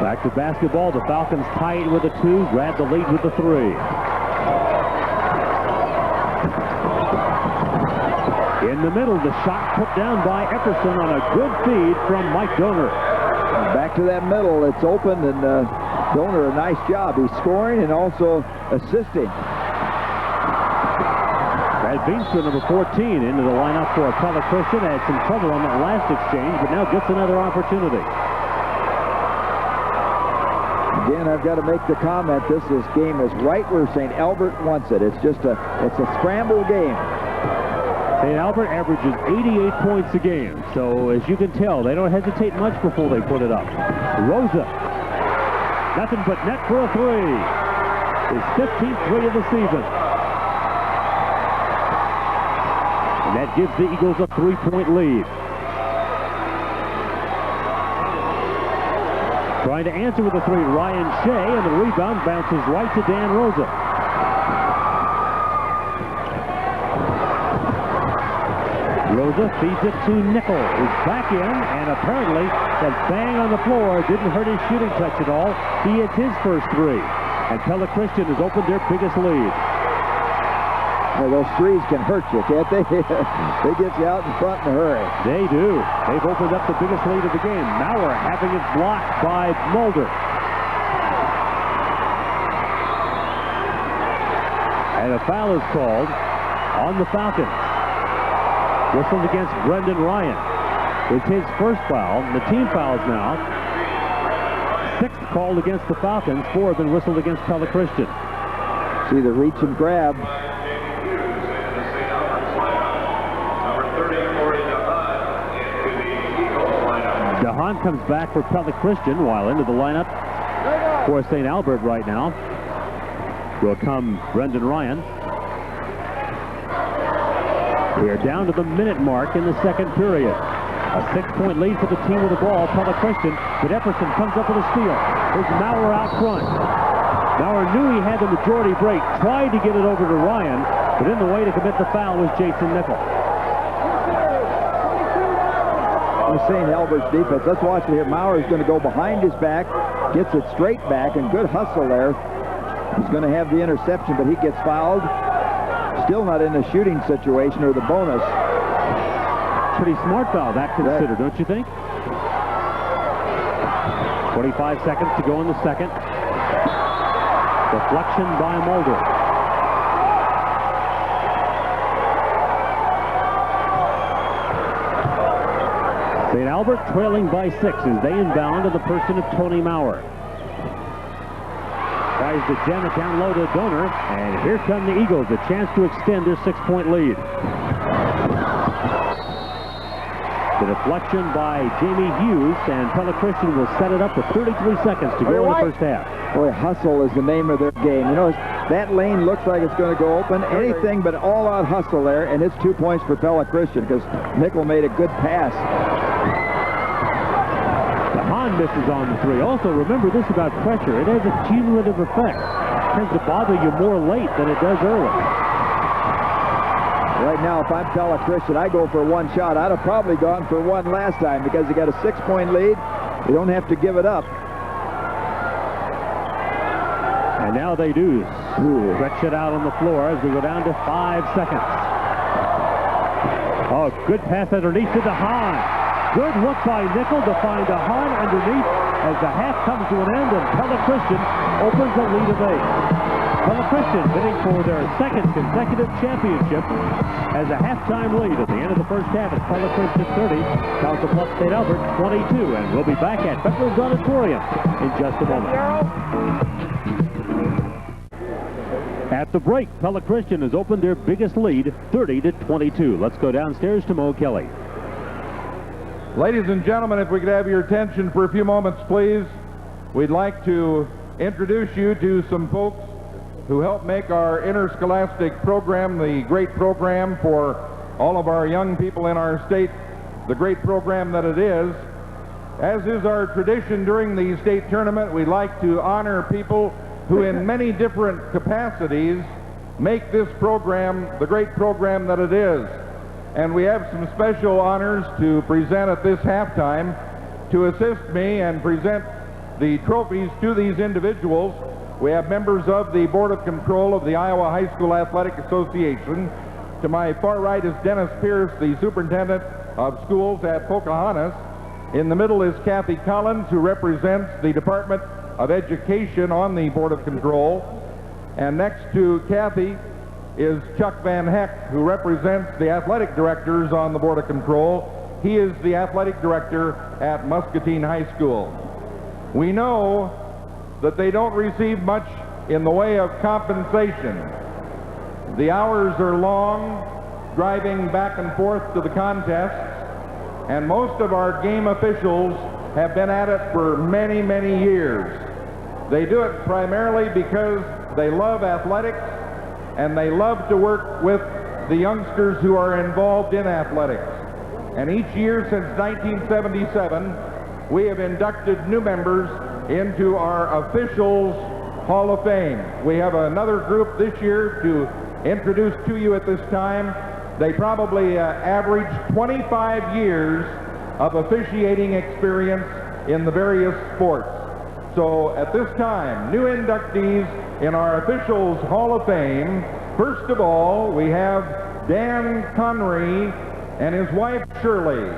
Back to basketball, the Falcons tie it with a 2, grab the lead with the 3. In the middle, the shot put down by Epperson on a good feed from Mike Donor. Back to that middle, it's open, and Donor, a nice job. He's scoring and also assisting. Brad Beanstra, number 14, into the lineup for Pella Christian. Had some trouble on that last exchange, but now gets another opportunity. Again, I've got to make the comment, this game is right where St. Albert wants it. It's just a scramble game. St. Albert averages 88 points a game, so as you can tell, they don't hesitate much before they put it up. Rosa, nothing but net for a 3. His 15th 3 of the season. And that gives the Eagles a 3-point lead. Trying to answer with a 3, Ryan Shea, and the rebound bounces right to Dan Rosa. Rosa feeds it to Nickel, who's back in, and apparently that bang on the floor didn't hurt his shooting touch at all. He hits his first 3, and Pella Christian has opened their biggest lead. Well, those 3s can hurt you, can't they? They get you out in front in a hurry. They do. They've opened up the biggest lead of the game. Maurer having it blocked by Mulder. And a foul is called on the Falcons. Whistled against Brendan Ryan. It's his first foul. The team fouls now. 6th called against the Falcons. 4 have been whistled against Pella Christian. See the reach and grab. DeHaan comes back for Pella Christian, while into the lineup for St. Albert right now will come Brendan Ryan. We are down to the minute mark in the second period. A 6-point lead for the team with the ball, Pella Christian, but Epperson comes up with a steal. There's Maurer out front. Maurer knew he had the majority break, tried to get it over to Ryan, but in the way to commit the foul was Jason Nickel. St. Albert's defense. Let's watch it here. Maurer's going to go behind his back, gets it straight back, and good hustle there. He's going to have the interception, but he gets fouled. Still not in the shooting situation or the bonus. Pretty smart foul, that considered, don't you think? 25 seconds to go in the second. Deflection by Mulder. St. Albert trailing by 6 as they inbound in the person of Tony Maurer. Tries to jam it down low to Donor, and here come the Eagles, a chance to extend their 6-point lead. The deflection by Jamie Hughes, and Pella Christian will set it up with 33 seconds to go in the first half. Boy, hustle is the name of their game. You know, that lane looks like it's going to go open. Anything but all-out hustle there, and it's 2 points for Pella Christian because Nickel made a good pass. The Hahn misses on the 3. Also, remember this about pressure. It has a cumulative effect. It tends to bother you more late than it does early. Right now, if I'm Pella Christian, I go for one shot. I'd have probably gone for one last time because you got a 6-point lead. You don't have to give it up. And now they do. Stretch it out on the floor as we go down to 5 seconds. Oh, good pass underneath to the Hahn. Good look by Nickel to find the Hahn underneath as the half comes to an end and Pella Christian opens a lead of 8. Pella Christian bidding for their second consecutive championship as a halftime lead at the end of the first half. It's Pella Christian 30, Council Bluffs St. Albert 22, and we'll be back at Veterans Auditorium in just a moment. At the break, Pella Christian has opened their biggest lead, 30-22. Let's go downstairs to Mo Kelly. Ladies and gentlemen, if we could have your attention for a few moments, please. We'd like to introduce you to some folks who help make our interscholastic program, the great program for all of our young people in our state, the great program that it is. As is our tradition during the state tournament, we'd like to honor people who in many different capacities make this program the great program that it is. And we have some special honors to present at this halftime. To assist me and present the trophies to these individuals, we have members of the Board of Control of the Iowa High School Athletic Association. To my far right is Dennis Pierce, the Superintendent of Schools at Pocahontas. In the middle is Kathy Collins, who represents the Department of Education on the Board of Control. And next to Kathy is Chuck Van Heck, who represents the athletic directors on the Board of Control. He is the athletic director at Muscatine High School. We know that they don't receive much in the way of compensation. The hours are long, driving back and forth to the contests, and most of our game officials have been at it for many, many years. They do it primarily because they love athletics and they love to work with the youngsters who are involved in athletics. And each year since 1977, we have inducted new members into our Officials Hall of Fame. We have another group this year to introduce to you at this time. They probably average 25 years of officiating experience in the various sports. So at this time, new inductees in our Officials Hall of Fame. First of all, we have Dan Connery and his wife Shirley.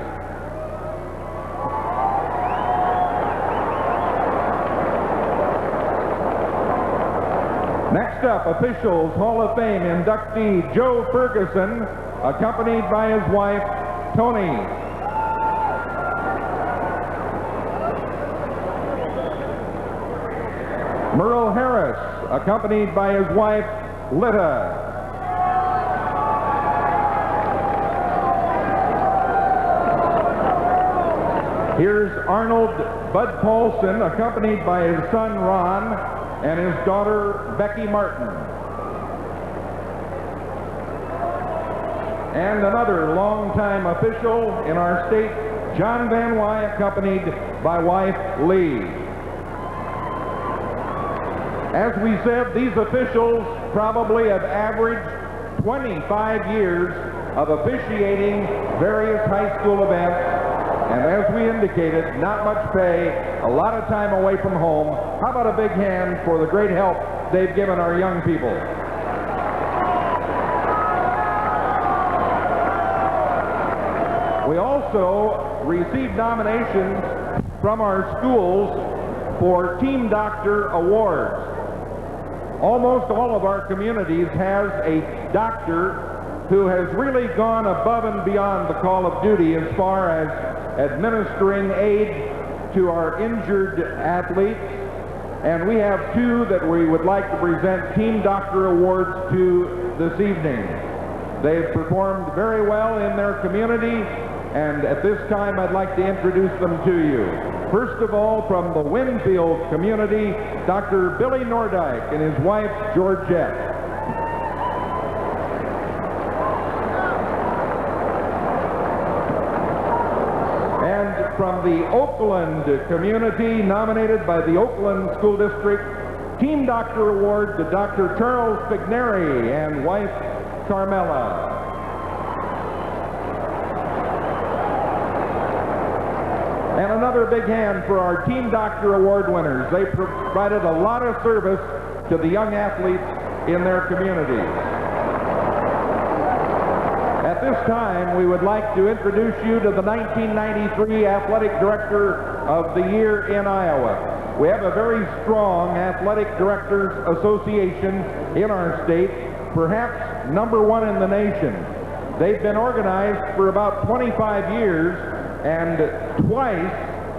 Next up, Officials Hall of Fame inductee Joe Ferguson, accompanied by his wife Tony. Merle Harris, accompanied by his wife Lita. Here's Arnold Bud Paulson, accompanied by his son Ron and his daughter Becky Martin. And another longtime official in our state, John Van Wy, accompanied by wife Lee. As we said, these officials probably have averaged 25 years of officiating various high school events. And as we indicated, not much pay, a lot of time away from home. How about a big hand for the great help they've given our young people? We also received nominations from our schools for Team Doctor Awards. Almost all of our communities has a doctor who has really gone above and beyond the call of duty as far as administering aid to our injured athletes. And we have two that we would like to present Team Doctor Awards to this evening. They've performed very well in their community, and at this time I'd like to introduce them to you. First of all, from the Winfield community, Dr. Billy Nordyke and his wife, Georgette. And from the Oakland community, nominated by the Oakland School District, Team Doctor Award to Dr. Charles Figneri and wife, Carmela. And another big hand for our Team Doctor Award winners. They provided a lot of service to the young athletes in their community. At this time, we would like to introduce you to the 1993 Athletic Director of the Year in Iowa. We have a very strong Athletic Directors Association in our state, perhaps #1 in the nation. They've been organized for about 25 years, and twice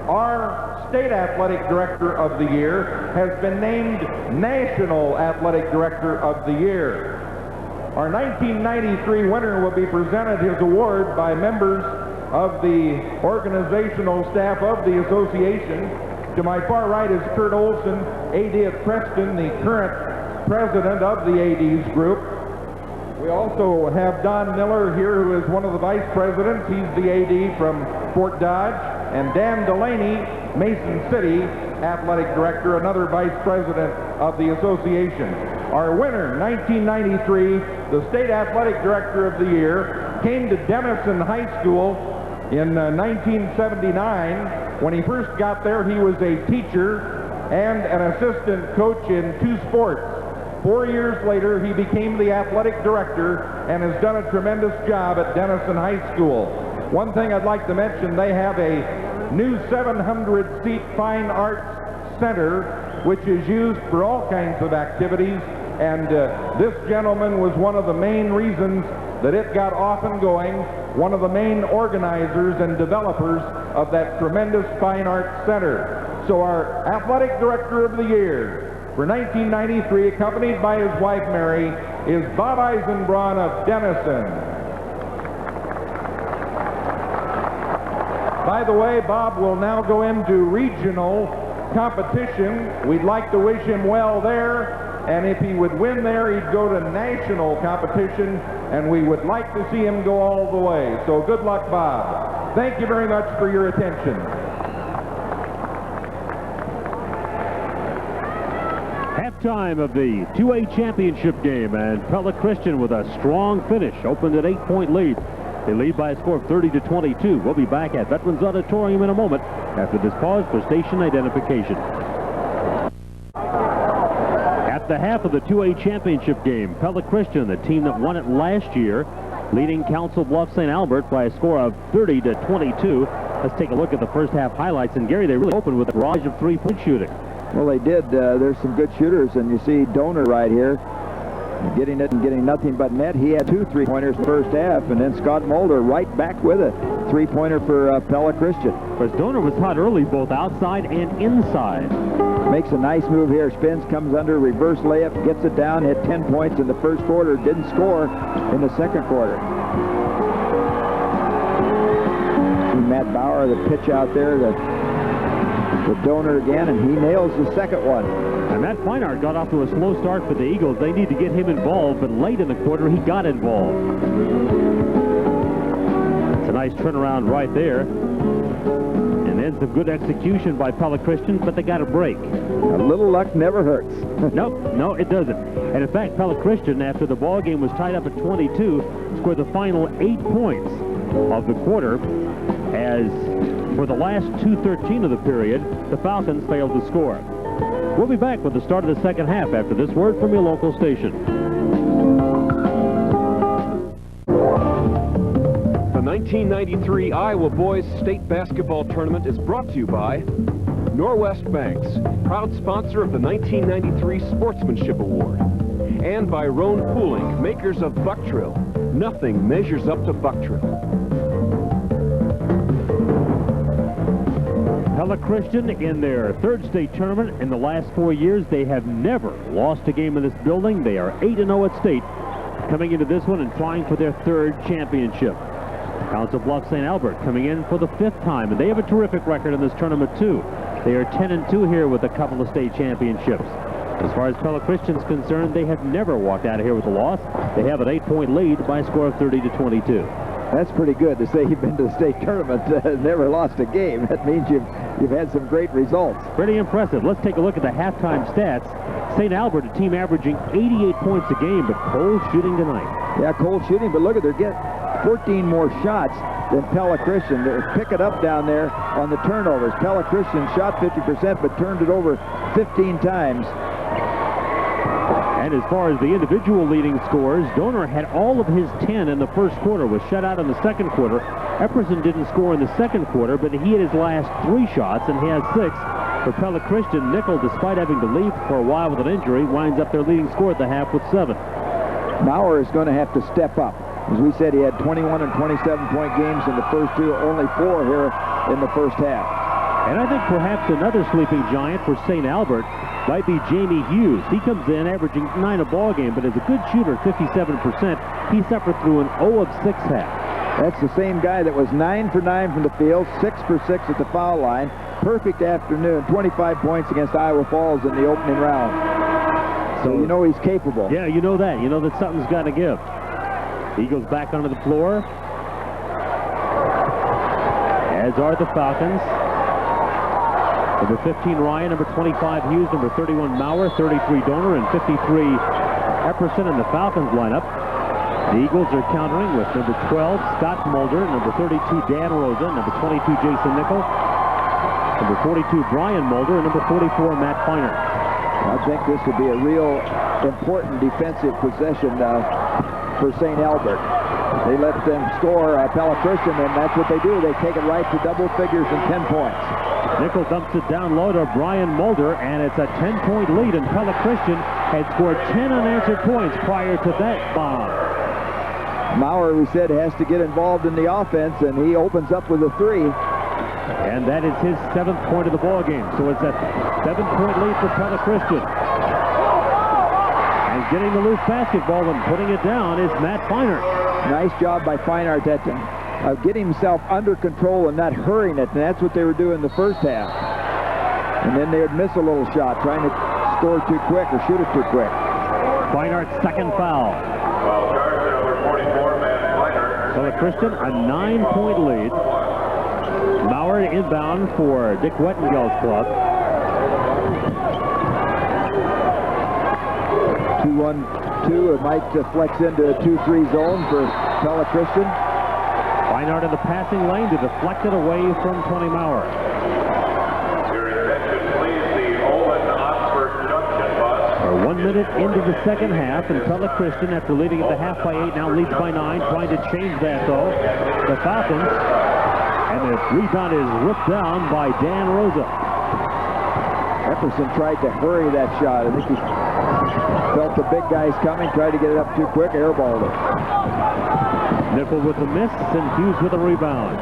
our State Athletic Director of the Year has been named National Athletic Director of the Year. Our 1993 winner will be presented his award by members of the organizational staff of the association. To my far right is Kurt Olson, AD at Preston, the current president of the ADs group. We also have Don Miller here, who is one of the vice presidents. He's the AD from Fort Dodge. And Dan Delaney, Mason City Athletic Director, another vice president of the association. Our winner, 1993, the State Athletic Director of the Year, came to Denison High School in 1979. When he first got there, he was a teacher and an assistant coach in 2 sports. 4 years later, he became the athletic director and has done a tremendous job at Denison High School. One thing I'd like to mention, they have a new 700-seat fine arts center, which is used for all kinds of activities, and this gentleman was one of the main reasons that it got off and going, one of the main organizers and developers of that tremendous fine arts center. So our athletic director of the year for 1993, accompanied by his wife Mary, is Bob Eisenbraun of Denison. By the way, Bob will now go into regional competition. We'd like to wish him well there, and if he would win there, he'd go to national competition, and we would like to see him go all the way. So good luck, Bob. Thank you very much for your attention. Halftime of the 2A championship game, and Pella Christian with a strong finish opened an 8-point lead. They lead by a score of 30-22. We'll be back at Veterans Auditorium in a moment after this pause for station identification. At the half of the 2A championship game, Pella Christian, the team that won it last year, leading Council Bluffs St. Albert by a score of 30-22. Let's take a look at the first half highlights. And Gary, they really opened with a barrage of 3-point shooting. Well, they did. There's some good shooters, and you see Donor right here getting it and getting nothing but net. He had 2 3-pointers in the first half, and then Scott Mulder right back with a 3-pointer for Pella Christian. But Donor was hot early, both outside and inside. Makes a nice move here, spins, comes under, reverse layup, gets it down, hit 10 points in the first quarter, didn't score in the second quarter. See Matt Bauer, the pitch out there, the Donor again, and he nails the second one. And Matt Feinart got off to a slow start for the Eagles. They need to get him involved, but late in the quarter, he got involved. It's a nice turnaround right there. And then some good execution by Pella Christian, but they got a break. A little luck never hurts. No, it doesn't. And in fact, Pella Christian, after the ball game was tied up at 22, scored the final 8 points of the quarter, as for the last 2:13 of the period, the Falcons failed to score. We'll be back with the start of the second half after this word from your local station. The 1993 Iowa Boys State Basketball Tournament is brought to you by Norwest Banks, proud sponsor of the 1993 Sportsmanship Award, and by Roan Pooling, makers of Buck Drill. Nothing measures up to Buck Drill. Pella Christian, in their third state tournament in the last 4 years, they have never lost a game in this building. They are 8-0 at state, coming into this one and trying for their third championship. Council Bluffs St. Albert coming in for the 5th time, and they have a terrific record in this tournament too. They are 10-2 here with a couple of state championships. As far as Pella Christian's concerned, they have never walked out of here with a loss. They have an 8-point lead by a score of 30-22. That's pretty good to say you've been to the state tournament, never lost a game. That means you've had some great results. Pretty impressive. Let's take a look at the halftime stats. St. Albert, a team averaging 88 points a game, but cold shooting tonight. Yeah, cold shooting, but look at they're getting 14 more shots than Pella Christian. They pick it up down there on the turnovers. Pella Christian shot 50%, but turned it over 15 times. And as far as the individual leading scorers, Donor had all of his 10 in the first quarter, was shut out in the second quarter. Epperson didn't score in the second quarter, but he had his last 3 shots, and he has 6. For Pella Christian, Nickel, despite having to leave for a while with an injury, winds up their leading scorer at the half with 7. Maurer is going to have to step up. As we said, he had 21 and 27-point games in the first 2, only 4 here in the first half. And I think perhaps another sleeping giant for St. Albert might be Jamie Hughes. He comes in averaging 9 a ball game, but as a good shooter, 57%, he suffered through an 0 of 6 half. That's the same guy that was 9 for 9 from the field, 6 for 6 at the foul line. Perfect afternoon, 25 points against Iowa Falls in the opening round. So you know he's capable. Yeah, you know that. You know that something's got to give. He goes back onto the floor, as are the Falcons. Number 15, Ryan. Number 25, Hughes. Number 31, Maurer. 33, Donor. And 53, Epperson in the Falcons lineup. The Eagles are countering with number 12, Scott Mulder. Number 32, Dan Rosa. Number 22, Jason Nickel. Number 42, Brian Mulder. And number 44, Matt Feiner. I think this would be a real important defensive possession for St. Albert. They let them score Pella Christian, and that's what they do. They take it right to double figures and 10 points. Nickel dumps it down low to Brian Mulder, and it's a 10-point lead, and Pella Christian had scored 10 unanswered points prior to that bomb. Maurer, we said, has to get involved in the offense, and he opens up with a 3. And that is his 7th point of the ball game. So it's a 7-point lead for Pella Christian. And getting the loose basketball and putting it down is Matt Feiner. Nice job by Feinart of getting himself under control and not hurrying it, and that's what they were doing the first half. And then they would miss a little shot, trying to score too quick or shoot it too quick. Feinart's second foul. Pella Christian, a 9-point lead. Maurer inbound for Dick Wettengell's club. 2-1-2. It might flex into a 2-3 zone for Pella Christian. Feinart in the passing lane to deflect it away from Tony Maurer. Your attention, please, the Olin Oxford Junction bus. We're 1 minute into the second half, and Pella Christian, after leading at the half by 8, now leads by 9, trying to change that, though. The Falcons, and the rebound is ripped down by Dan Rosa. Epperson tried to hurry that shot. I think he felt the big guys coming, tried to get it up too quick, airballed it. Nickel with the miss, and Hughes with a rebound.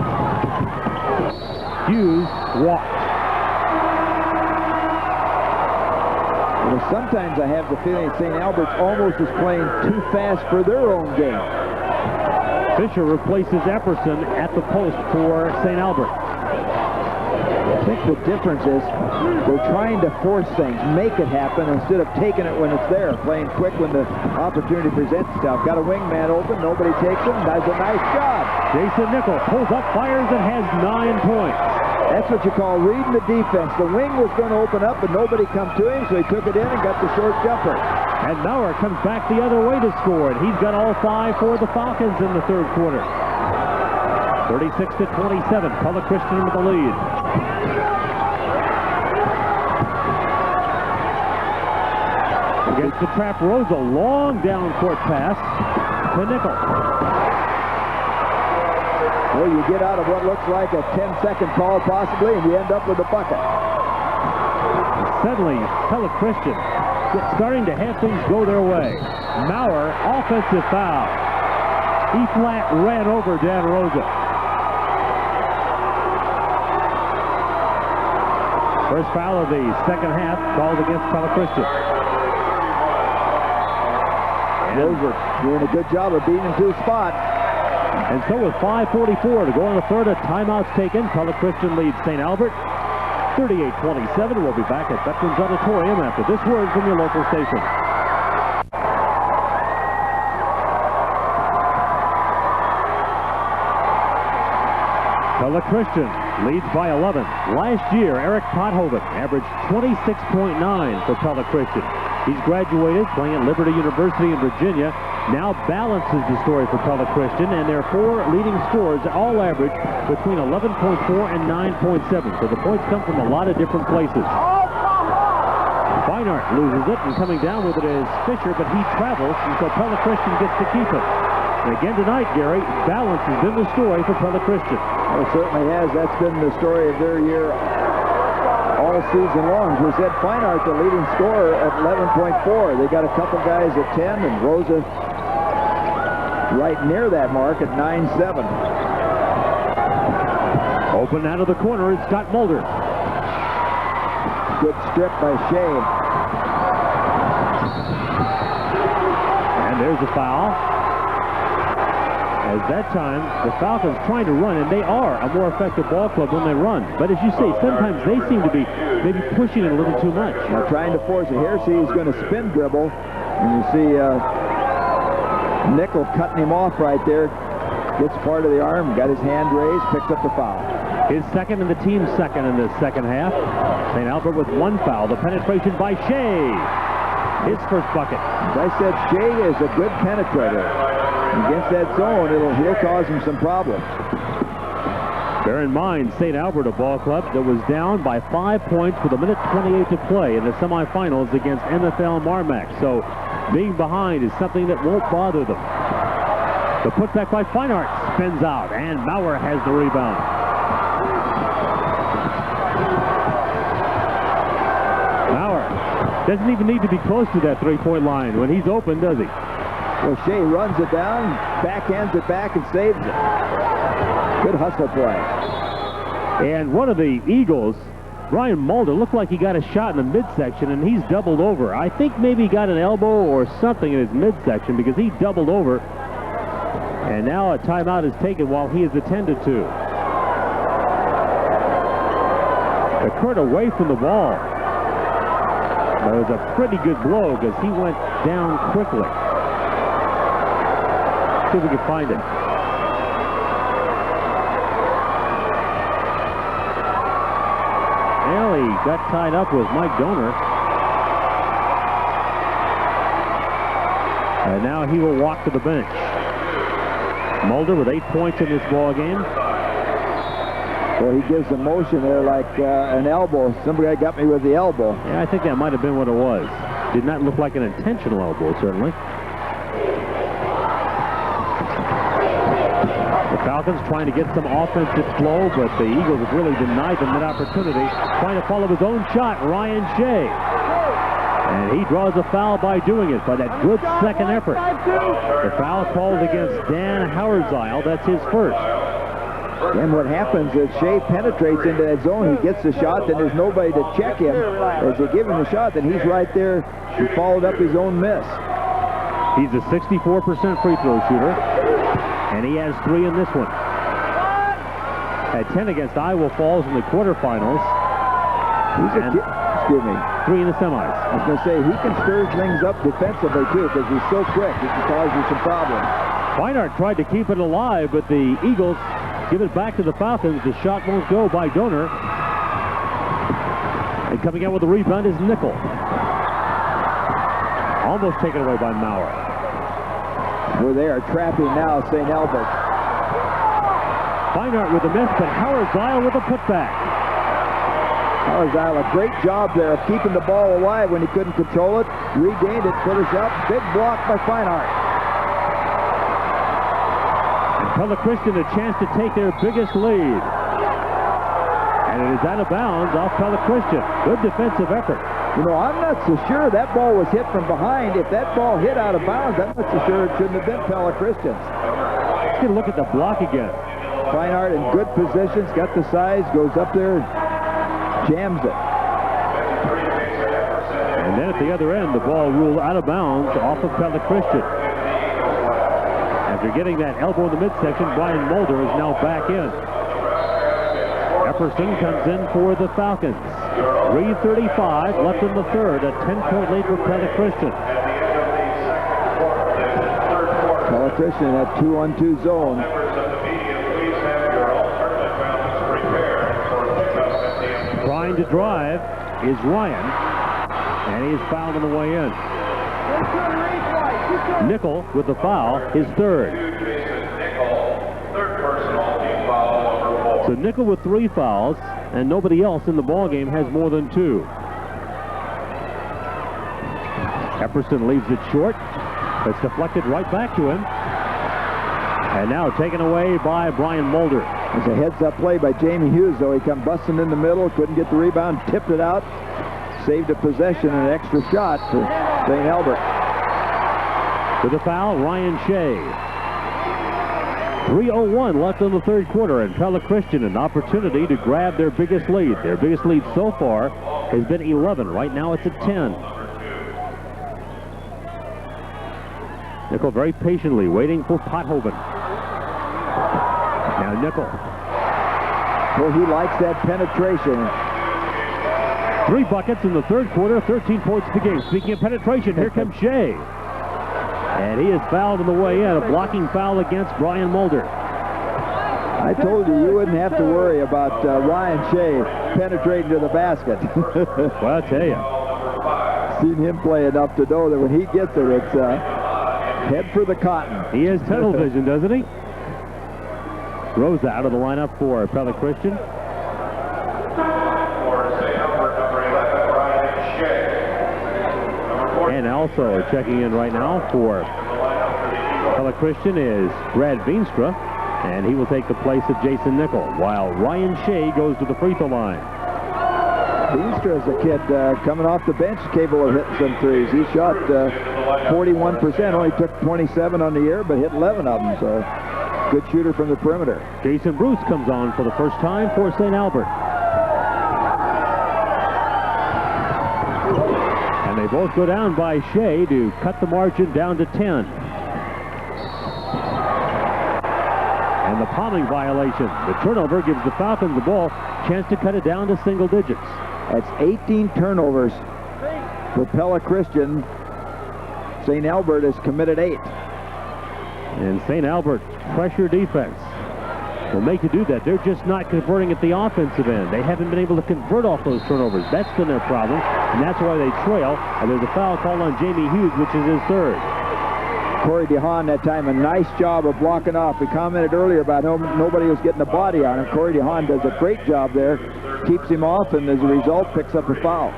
Hughes walked. Well, sometimes I have the feeling St. Albert's almost is playing too fast for their own game. Fisher replaces Epperson at the post for St. Albert. I think the difference is they're trying to force things, make it happen, instead of taking it when it's there, playing quick when the opportunity presents itself. Got a wingman open, nobody takes him, does a nice job. Jason Nickel pulls up, fires, and has 9 points. That's what you call reading the defense. The wing was going to open up, but nobody come to him, so he took it in and got the short jumper. And Maurer comes back the other way to score, and he's got all 5 for the Falcons in the third quarter. 36-27, Pella Christian with the lead. Against the trap, Rosa, long down court pass to Nickel. Well, you get out of what looks like a 10-second call possibly, and you end up with a bucket. Suddenly, Pella Christian starting to have things go their way. Maurer, offensive foul. He flat ran over Dan Rosa. First foul of the second half called against Pella Christian. Roser doing a good job of beating him to the spot. And so with 5:44 to go in the third, a timeout's taken. Pella Christian leads St. Albert 38-27. We'll be back at Veterans Auditorium after this word from your local station. Pella Christian leads by 11. Last year, Eric Pothoven averaged 26.9 for Pella Christian. He's graduated, playing at Liberty University in Virginia. Now balances the story for Pella Christian, and their four leading scorers all average between 11.4 and 9.7. So the points come from a lot of different places. Feinart loses it, and coming down with it is Fisher, but he travels, and so Pella Christian gets to keep it. And again tonight, Gary, balance has been the story for Pella Christian. Well, it certainly has. That's been the story of their year all season long. As we said, Feinart, the leading scorer at 11.4. They got a couple guys at 10, and Rosa right near that mark at 9.7. Open out of the corner is Scott Mulder. Good strip by Shea. And there's a foul. As that time, the Falcons trying to run, and they are a more effective ball club when they run. But as you say, sometimes they seem to be maybe pushing it a little too much. Now trying to force it. Here, see, he's going to spin dribble. And you see Nickel cutting him off right there. Gets part of the arm, got his hand raised, picks up the foul. His second and the team's second in the second half. St. Albert with one foul. The penetration by Shea. His first bucket. As I said, Shea is a good penetrator. Against that zone, he'll cause him some problems. Bear in mind, St. Albert, a ball club that was down by 5 points with 1:28 to play in the semifinals against MFL Marmac. So being behind is something that won't bother them. The putback by Feinart spins out, and Maurer has the rebound. Maurer doesn't even need to be close to that three-point line when he's open, does he? Well, Shea runs it down, backhands it back, and saves it. Good hustle play. And one of the Eagles, Brian Mulder, looked like he got a shot in the midsection, and he's doubled over. I think maybe he got an elbow or something in his midsection because he doubled over. And now a timeout is taken while he is attended to. Occurred away from the ball. That was a pretty good blow because he went down quickly. See if we can find it. Well, he got tied up with Mike Donor. And now he will walk to the bench. Mulder with 8 points in this ball game. Well, he gives a motion there like an elbow. Somebody got me with the elbow. Yeah, I think that might have been what it was. Did not look like an intentional elbow, certainly. The Falcons trying to get some offensive flow, but the Eagles have really denied them that opportunity. Trying to follow his own shot, Ryan Shea. And he draws a foul by doing it, by that good second effort. The foul called against Dan Hauerzile. That's his first. And what happens is Shea penetrates into that zone. He gets the shot, then there's nobody to check him. As they give him the shot, then he's right there. He followed up his own miss. He's a 64% free throw shooter, and he has 3 in this one. At 10 against Iowa Falls in the quarterfinals. Excuse me. 3 in the semis. I was going to say, he can stir things up defensively, too, because he's so quick. It can cause you some problems. Feinart tried to keep it alive, but the Eagles give it back to the Falcons. The shot won't go by Donor. And coming out with the rebound is Nickel. Almost taken away by Maurer. Where they are trapping now St. Albert. Feinart with a miss, but Hauerzile with a putback. Hauerzile, a great job there of keeping the ball alive when he couldn't control it. Regained it, finish up. Big block by Feinart. Pella Christian a chance to take their biggest lead. And it is out of bounds off Pella Christian. Good defensive effort. You know, I'm not so sure that ball was hit from behind. If that ball hit out of bounds, I'm not so sure it shouldn't have been Pella Christian's. Let's get a look at the block again. Feinart in good positions, got the size, goes up there, jams it. at the other end, the ball ruled out of bounds off of Pella Christian. After getting that elbow in the midsection, Brian Mulder is now back in. Epperson comes in for the Falcons. 3:35 left in the third, a 10-point lead for Pella Christian. Pella Christian in that 2-on-2 zone. Trying to drive is Ryan, and he is fouled on the way in. Nickel with the foul, his third. So Nickel with 3 fouls, and nobody else in the ballgame has more than 2. Epperson leaves it short. It's deflected right back to him. And now taken away by Brian Mulder. It's a heads-up play by Jamie Hughes, though. He come busting in the middle, couldn't get the rebound, tipped it out, saved a possession and an extra shot for St. Albert. With the foul, Ryan Shea. 3:01 left in the third quarter, and Pella Christian an opportunity to grab their biggest lead. Their biggest lead so far has been 11. Right now it's at 10. Nickel very patiently waiting for Pothoven. Now Nickel. Well, he likes that penetration. 3 buckets in the third quarter, 13 points to the game. Speaking of penetration, here comes Shea. And he is fouled on the way in, a blocking foul against Brian Mulder. I told you, you wouldn't have to worry about Ryan Shea penetrating to the basket. Well, I'll tell you. Seen him play enough to know that when he gets it, it's head for the cotton. He has tunnel vision, doesn't he? Rose out of the lineup for Pella Christian. And also checking in right now for Pella Christian is Brad Veenstra, and he will take the place of Jason Nickel, while Ryan Shea goes to the free throw line. Veenstra is a kid coming off the bench, capable of hitting some threes. He shot 41%, only took 27 on the year, but hit 11 of them, so good shooter from the perimeter. Jason Bruce comes on for the first time for St. Albert. And they both go down by Shea to cut the margin down to 10. And the palming violation. The turnover gives the Falcons the ball, chance to cut it down to single digits. That's 18 turnovers for Pella Christian. St. Albert has committed 8. And St. Albert's pressure defense will make you do that. They're just not converting at the offensive end. They haven't been able to convert off those turnovers. That's been their problem, and that's why they trail. And there's a foul called on Jamie Hughes, which is his third. Corey DeHaan that time, a nice job of blocking off. We commented earlier about how nobody was getting a body on him. Corey DeHaan does a great job there, keeps him off, and as a result picks up a foul.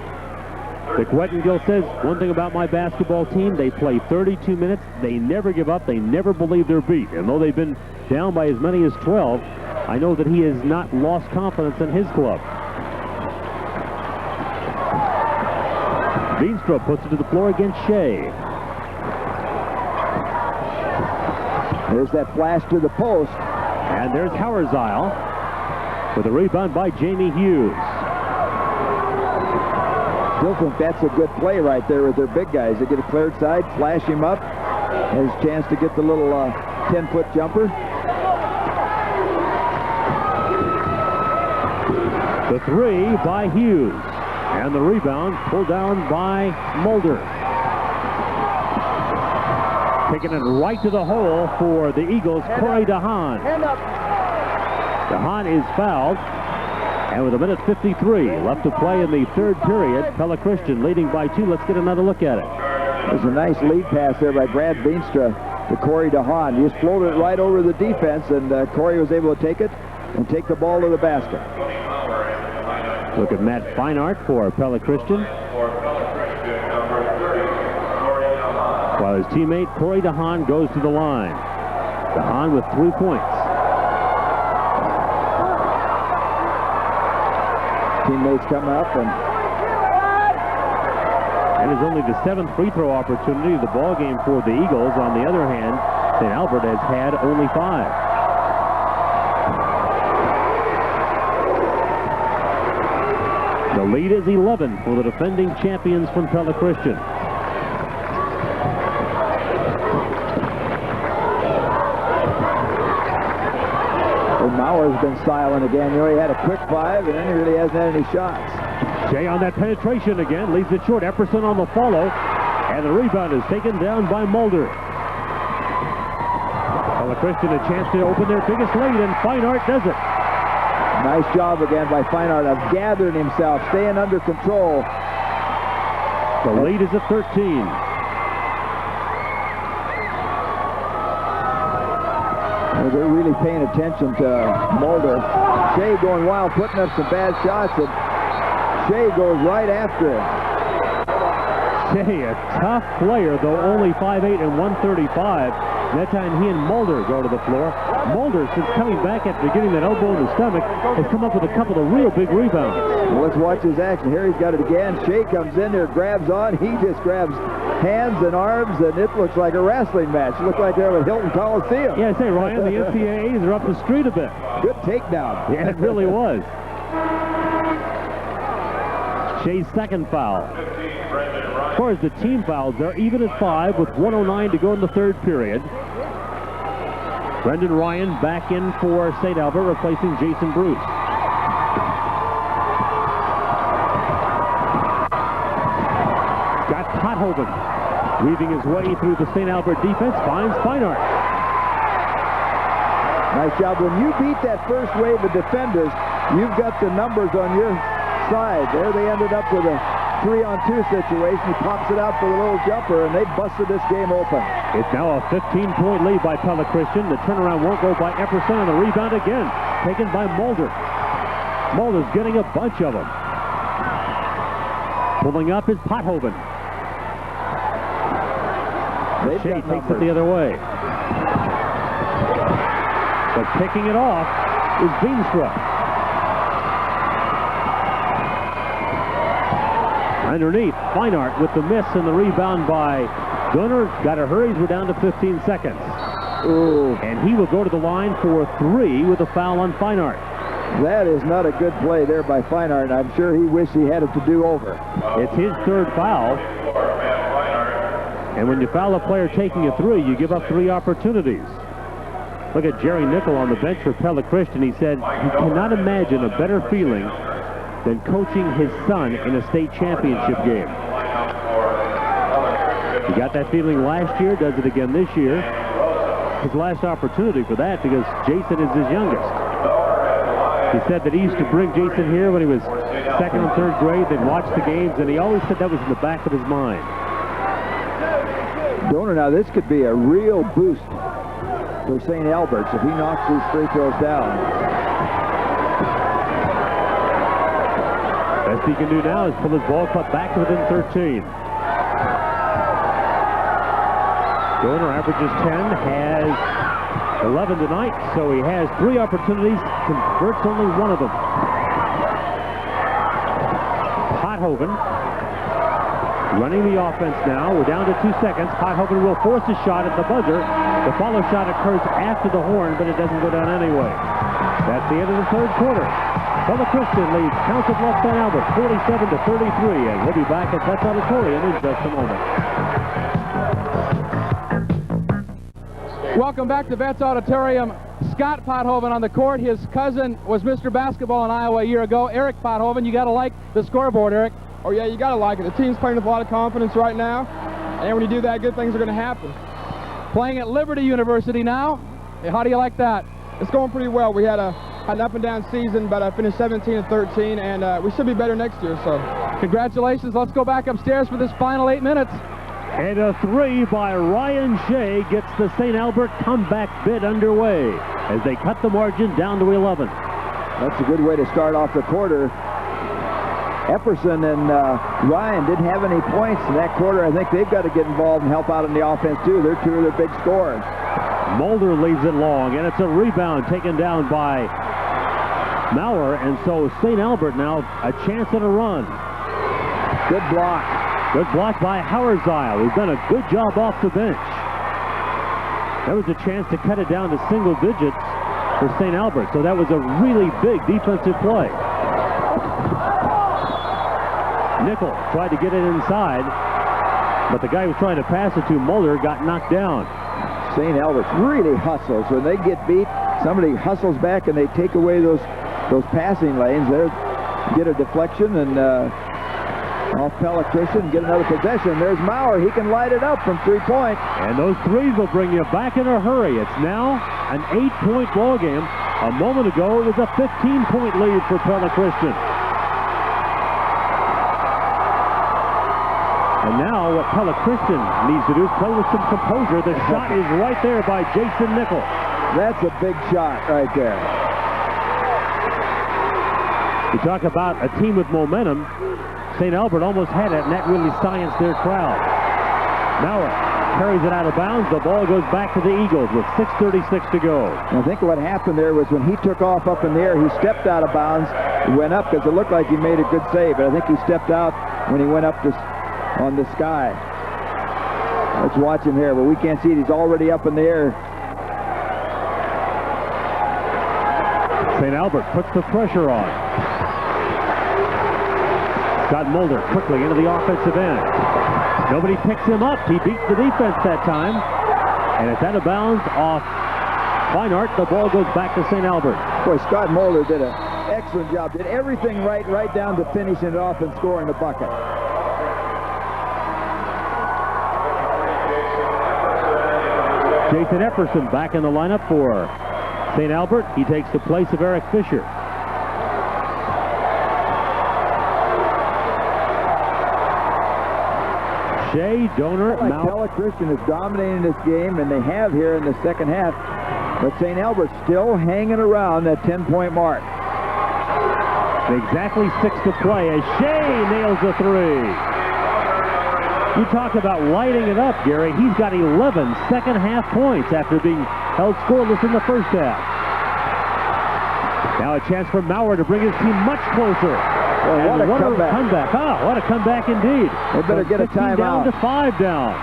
Dick Wettengill says, one thing about my basketball team, they play 32 minutes. They never give up. They never believe they're beat. And though they've been down by as many as 12, I know that he has not lost confidence in his club. Veenstra puts it to the floor against Shea. There's that flash to the post. And there's Hauerzile with a rebound by Jamie Hughes. Still think that's a good play right there with their big guys. They get a cleared side, flash him up. Has a chance to get the little 10-foot jumper. The 3 by Hughes. And the rebound pulled down by Mulder. Taking it right to the hole for the Eagles, Corey DeHaan. DeHaan is fouled. And with 1:53 left to play in the third period, Pella Christian leading by 2. Let's get another look at it. There's a nice lead pass there by Brad Veenstra to Corey DeHaan. He just floated it right over the defense, and Corey was able to take it and take the ball to the basket. Look at Matt Feinart for Pella Christian, while his teammate Corey DeHaan goes to the line. DeHaan with 3 points. Teammates come up, and is only the 7th free throw opportunity of the ball game for the Eagles. On the other hand, St. Albert has had only 5. The Lead is 11 for the defending champions from Pella Christian. Mauer's been silent again. You know, he had a quick 5, and then he really hasn't had any shots. Shea on that penetration again, leaves it short. Epperson on the follow, and the rebound is taken down by Mulder. Pella Christian a chance to open their biggest lead, and Feinart does it. Nice job again by Feinart of gathering himself, staying under control. The lead is at 13. They're really paying attention to Mulder. Shea going wild, putting up some bad shots, and Shea goes right after him. Shea, a tough player, though only 5'8" and 135. That time he and Mulder go to the floor. Mulder, since coming back after getting that elbow in the stomach, has come up with a couple of real big rebounds. Well, let's watch his action. Here he's got it again. Shea comes in there, grabs on. He just grabs hands and arms, and it looks like a wrestling match. It looks like they're at Hilton Coliseum. Yeah, I say, Ryan, the NCAAs are up the street a bit. Good takedown. Yeah, it really was. Shea's second foul. As far as the team fouls, they're even at 5 with 1:09 to go in the third period. Brendan Ryan back in for St. Albert, replacing Jason Bruce. Got Pothoven weaving his way through the St. Albert defense, finds Feinart. Nice job. When you beat that first wave of defenders, you've got the numbers on your side. There they ended up with a 3-on-2 situation. He pops it out for the little jumper, and they busted this game open. It's now a 15-point lead by Pella Christian. The turnaround won't go by Epperson, and the rebound again taken by Mulder. Mulder's getting a bunch of them. Pulling up is Pothoven. Shea takes it the other way. But picking it off is Veenstra. Underneath, Feinart with the miss and the rebound by Gunnar. Got to hurry, we're down to 15 seconds. Ooh. And he will go to the line for 3 with a foul on Feinart. That is not a good play there by Feinart, and I'm sure he wished he had it to do over. It's his third foul. And when you foul a player taking a 3, you give up 3 opportunities. Look at Jerry Nickel on the bench for Pella Christian. He said he cannot imagine a better feeling than coaching his son in a state championship game. He got that feeling last year, does it again this year. His last opportunity for that because Jason is his youngest. He said that he used to bring Jason here when he was 2nd and 3rd grade. They'd watch the games, and he always said that was in the back of his mind. Donor, now this could be a real boost for St. Albert's if he knocks these free throws down. Best he can do now is pull his ball club back to within 13. Donor averages 10, has 11 tonight, so he has 3 opportunities, converts only 1 of them. Pothoven running the offense now. We're down to 2 seconds. Pothoven will force a shot at the buzzer. The follow shot occurs after the horn, but it doesn't go down anyway. That's the end of the third quarter. Pella Christian leads Council Bluffs St. Albert 47-33, and we'll be back at Vets Auditorium in just a moment. Welcome back to Vets Auditorium. Scott Pothoven on the court. His cousin was Mr. Basketball in Iowa a year ago. Eric Pothoven, you got to like the scoreboard, Eric. Oh, yeah, you got to like it. The team's playing with a lot of confidence right now, and when you do that, good things are going to happen. Playing at Liberty University now. How do you like that? It's going pretty well. We had an up-and-down season, but I finished 17-13, and we should be better next year, so. Congratulations. Let's go back upstairs for this final 8 minutes. And a 3 by Ryan Shea gets the St. Albert comeback bid underway as they cut the margin down to 11. That's a good way to start off the quarter. Epperson and Ryan didn't have any points in that quarter. I think they've got to get involved and help out in the offense, too. They're 2 of their big scorers. Mulder leaves it long, and it's a rebound taken down by Maurer, and so St. Albert now a chance at a run. Good block. Good block by Hauerzile, who's done a good job off the bench. That was a chance to cut it down to single digits for St. Albert, so that was a really big defensive play. Nickel tried to get it inside, but the guy who was trying to pass it to Mulder got knocked down. St. Albert really hustles. When they get beat, somebody hustles back and they take away those passing lanes. They get a deflection and off Pella Christian, get another possession. There's Maurer. He can light it up from 3-point. And those threes will bring you back in a hurry. It's now an 8-point ball game. A moment ago, it was a 15-point lead for Pella Christian. And now what Pella Christian needs to do is play with some composure. The shot is right there by Jason Nickel. That's a big shot right there. You talk about a team with momentum. St. Albert almost had it, and that really silenced their crowd. Maurer carries it out of bounds. The ball goes back to the Eagles with 6:36 to go. And I think what happened there was when he took off up in the air, he stepped out of bounds. He went up because it looked like he made a good save, but I think he stepped out when he went up on the sky. Let's watch him here, but we can't see it. He's already up in the air. St. Albert puts the pressure on. Got Mulder quickly into the offensive end. Nobody picks him up. He beats the defense that time. And it's out of bounds off Feinart. The ball goes back to St. Albert. Boy, Scott Mulder did an excellent job. Did everything right down to finishing it off and scoring the bucket. Jason Epperson back in the lineup for St. Albert. He takes the place of Eric Fisher. Shea, Donor, Mount. Pella Christian is dominating this game, and they have here in the second half. But St. Albert's still hanging around that 10-point mark. Exactly 6 to play as Shea nails the three. You talk about lighting it up, Gary. He's got 11 second-half points after being held scoreless in the first half. Now a chance for Maurer to bring his team much closer. Well, what a comeback. Oh, what a comeback indeed. They better get a timeout. Down to 5 down.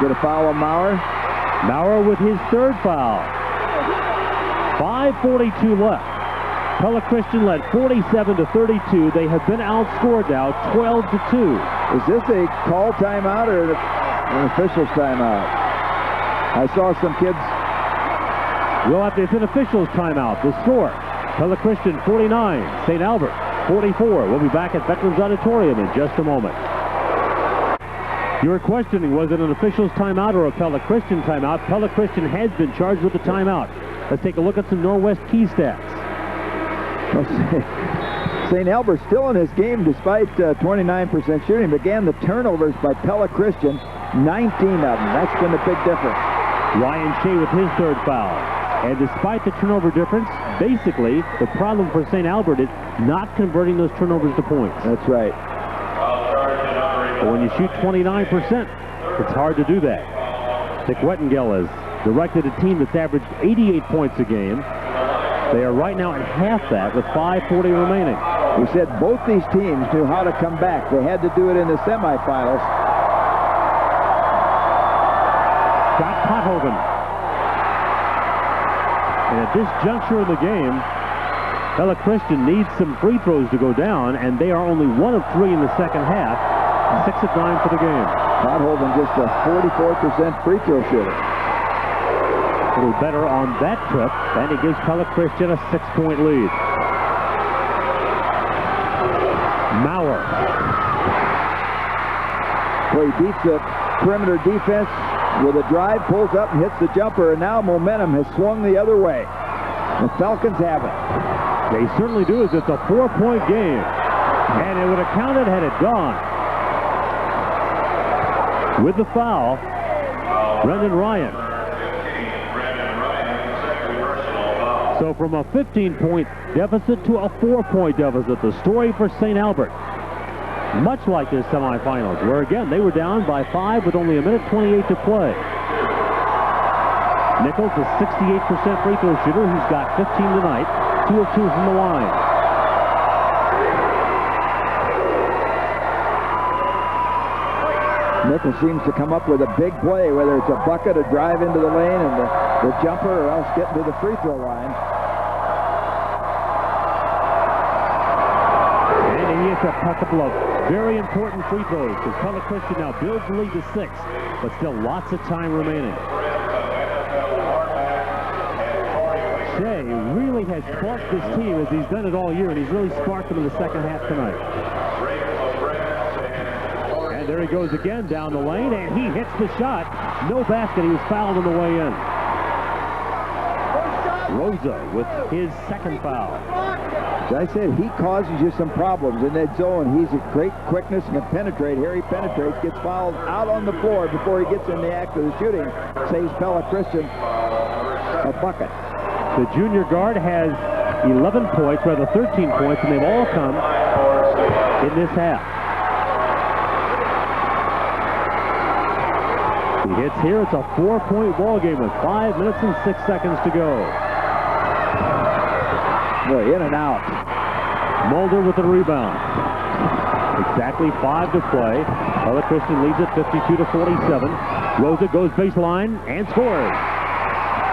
Get a foul on Maurer. Maurer with his third foul. 5:42 left. Pella Christian led 47-32. They have been outscored now 12-2. Is this a call timeout or an official's timeout? I saw some kids. It's an official's timeout. The score, Pella Christian 49, St. Albert 44. We'll be back at Veterans Auditorium in just a moment. You were questioning, was it an official's timeout or a Pella Christian timeout? Pella Christian has been charged with a timeout. Let's take a look at some Norwest key stats. St. Albert still in this game despite 29% shooting. Began the turnovers by Pella Christian, 19 of them. That's been a big difference. Ryan Shea with his third foul. And despite the turnover difference, basically, the problem for St. Albert is not converting those turnovers to points. That's right. But when you shoot 29%, it's hard to do that. Dick Wettengel has directed a team that's averaged 88 points a game. They are right now at half that with 5:40 remaining. We said both these teams knew how to come back. They had to do it in the semifinals. Scott Pothoven. And at this juncture of the game, Pella Christian needs some free throws to go down, and they are only 1 of 3 in the second half. 6 of 9 for the game. Pothoven just a 44% free throw shooter. A little better on that trip, and it gives Pella Christian a 6-point lead. Maurer. Well, he beats the perimeter defense with a drive, pulls up and hits the jumper, and now momentum has swung the other way. The Falcons have it. They certainly do, as it's a 4-point game. And it would have counted had it gone. With the foul, Brendan Ryan. So from a 15-point deficit to a 4-point deficit, the story for St. Albert. Much like this semifinals, where again they were down by 5 with only 1:28 to play. Nichols, a 68% free throw shooter. He's got 15 tonight, 2 of 2 from the line. Nichols seems to come up with a big play, whether it's a bucket, a drive into the lane, and the jumper, or else getting to the free throw line. And he makes a couple of very important free throws because Pella Christian now builds the lead to 6, but still lots of time remaining. Shea really has sparked this team as he's done it all year, and he's really sparked them in the second half tonight. And there he goes again down the lane, and he hits the shot. No basket. He was fouled on the way in. Rosa with his second foul. As I said, he causes you some problems in that zone. He's a great quickness and can penetrate. Here he penetrates, gets fouled out on the floor before he gets in the act of the shooting. Saves Pella Christian a bucket. The junior guard has 11 points, rather 13 points, and they've all come in this half. He hits here. It's a 4-point ball game with 5 minutes and 6 seconds to go. Boy, in and out. Mulder with the rebound. Exactly 5 to play. Pella Christian leads it 52-47. Rosa goes baseline and scores.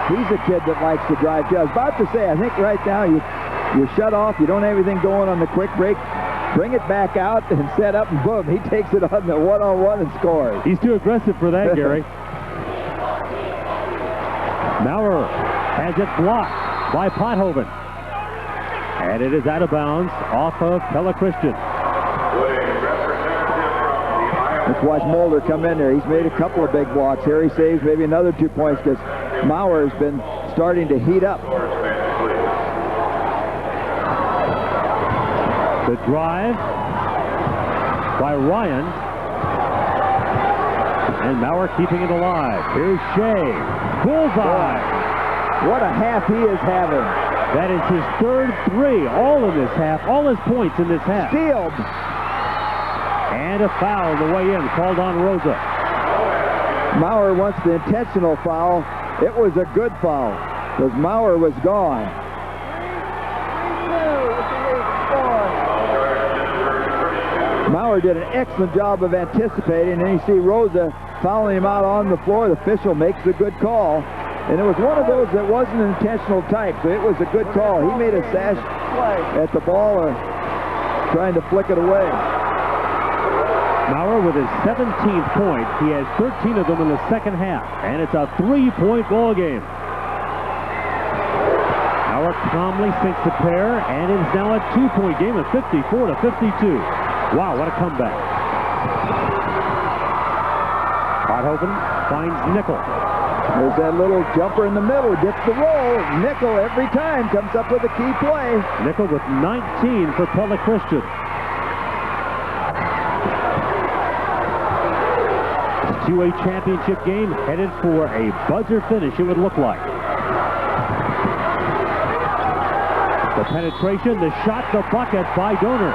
He's a kid that likes to drive. I was about to say, I think right now you're shut off. You don't have anything going on the quick break. Bring it back out and set up, and boom, he takes it on the one-on-one and scores. He's too aggressive for that, Gary. Maurer has it blocked by Pothoven. And it is out of bounds off of Pella Christian. Let's watch Mulder come in there. He's made a couple of big blocks here. He saves maybe another 2 points because Maurer has been starting to heat up. The drive by Ryan. And Maurer keeping it alive. Here's Shea. Bullseye. What a half he is having. That is his third 3, all in this half, all his points in this half. Stealed. And a foul on the way in, called on Rosa. Maurer wants the intentional foul. It was a good foul, because Maurer was gone. Maurer did an excellent job of anticipating, and you see Rosa fouling him out on the floor. The official makes a good call. And it was one of those that wasn't an intentional type, so it was a good call. He made a sash at the ball, trying to flick it away. Maurer with his 17th point. He has 13 of them in the second half, and it's a 3-point ball game. Maurer calmly sinks the pair, and it is now a 2-point game at 54-52. Wow, what a comeback. Pothoven finds Nickel. There's that little jumper in the middle, gets the roll. Nickel every time comes up with a key play. Nickel with 19 for Pella Christian. This 2A championship game headed for a buzzer finish, it would look like. The penetration, the shot, the bucket by Donor.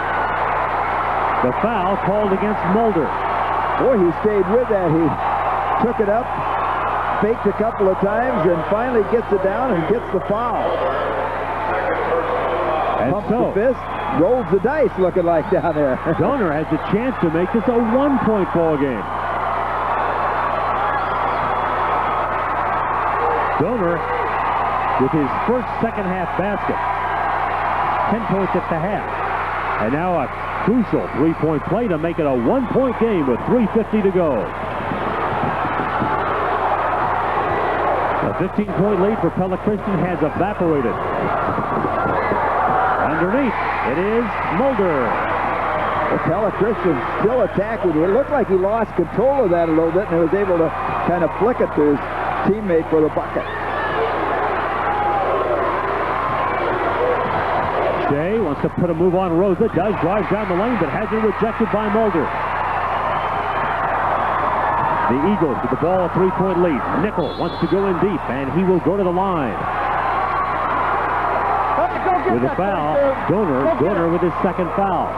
The foul called against Mulder. Boy, he stayed with that. He took it up, faked a couple of times, and finally gets it down and gets the foul. And pumps the fist, rolls the dice, looking like down there. Donor has a chance to make this a 1-point ball game. Donor with his first second half basket. 10 points at the half. And now a crucial 3-point play to make it a 1-point game with 3:50 to go. A 15-point lead for Pella Christian has evaporated. Underneath, it is Mulder. Well, Pella Christian still attacking. It looked like he lost control of that a little bit and was able to kind of flick it to his teammate for the bucket. Shea wants to put a move on Rosa. Does drive down the lane, but has it rejected by Mulder. The Eagles with the ball, a 3-point lead. Nickel wants to go in deep, and he will go to the line. With a foul, Donor with his second foul.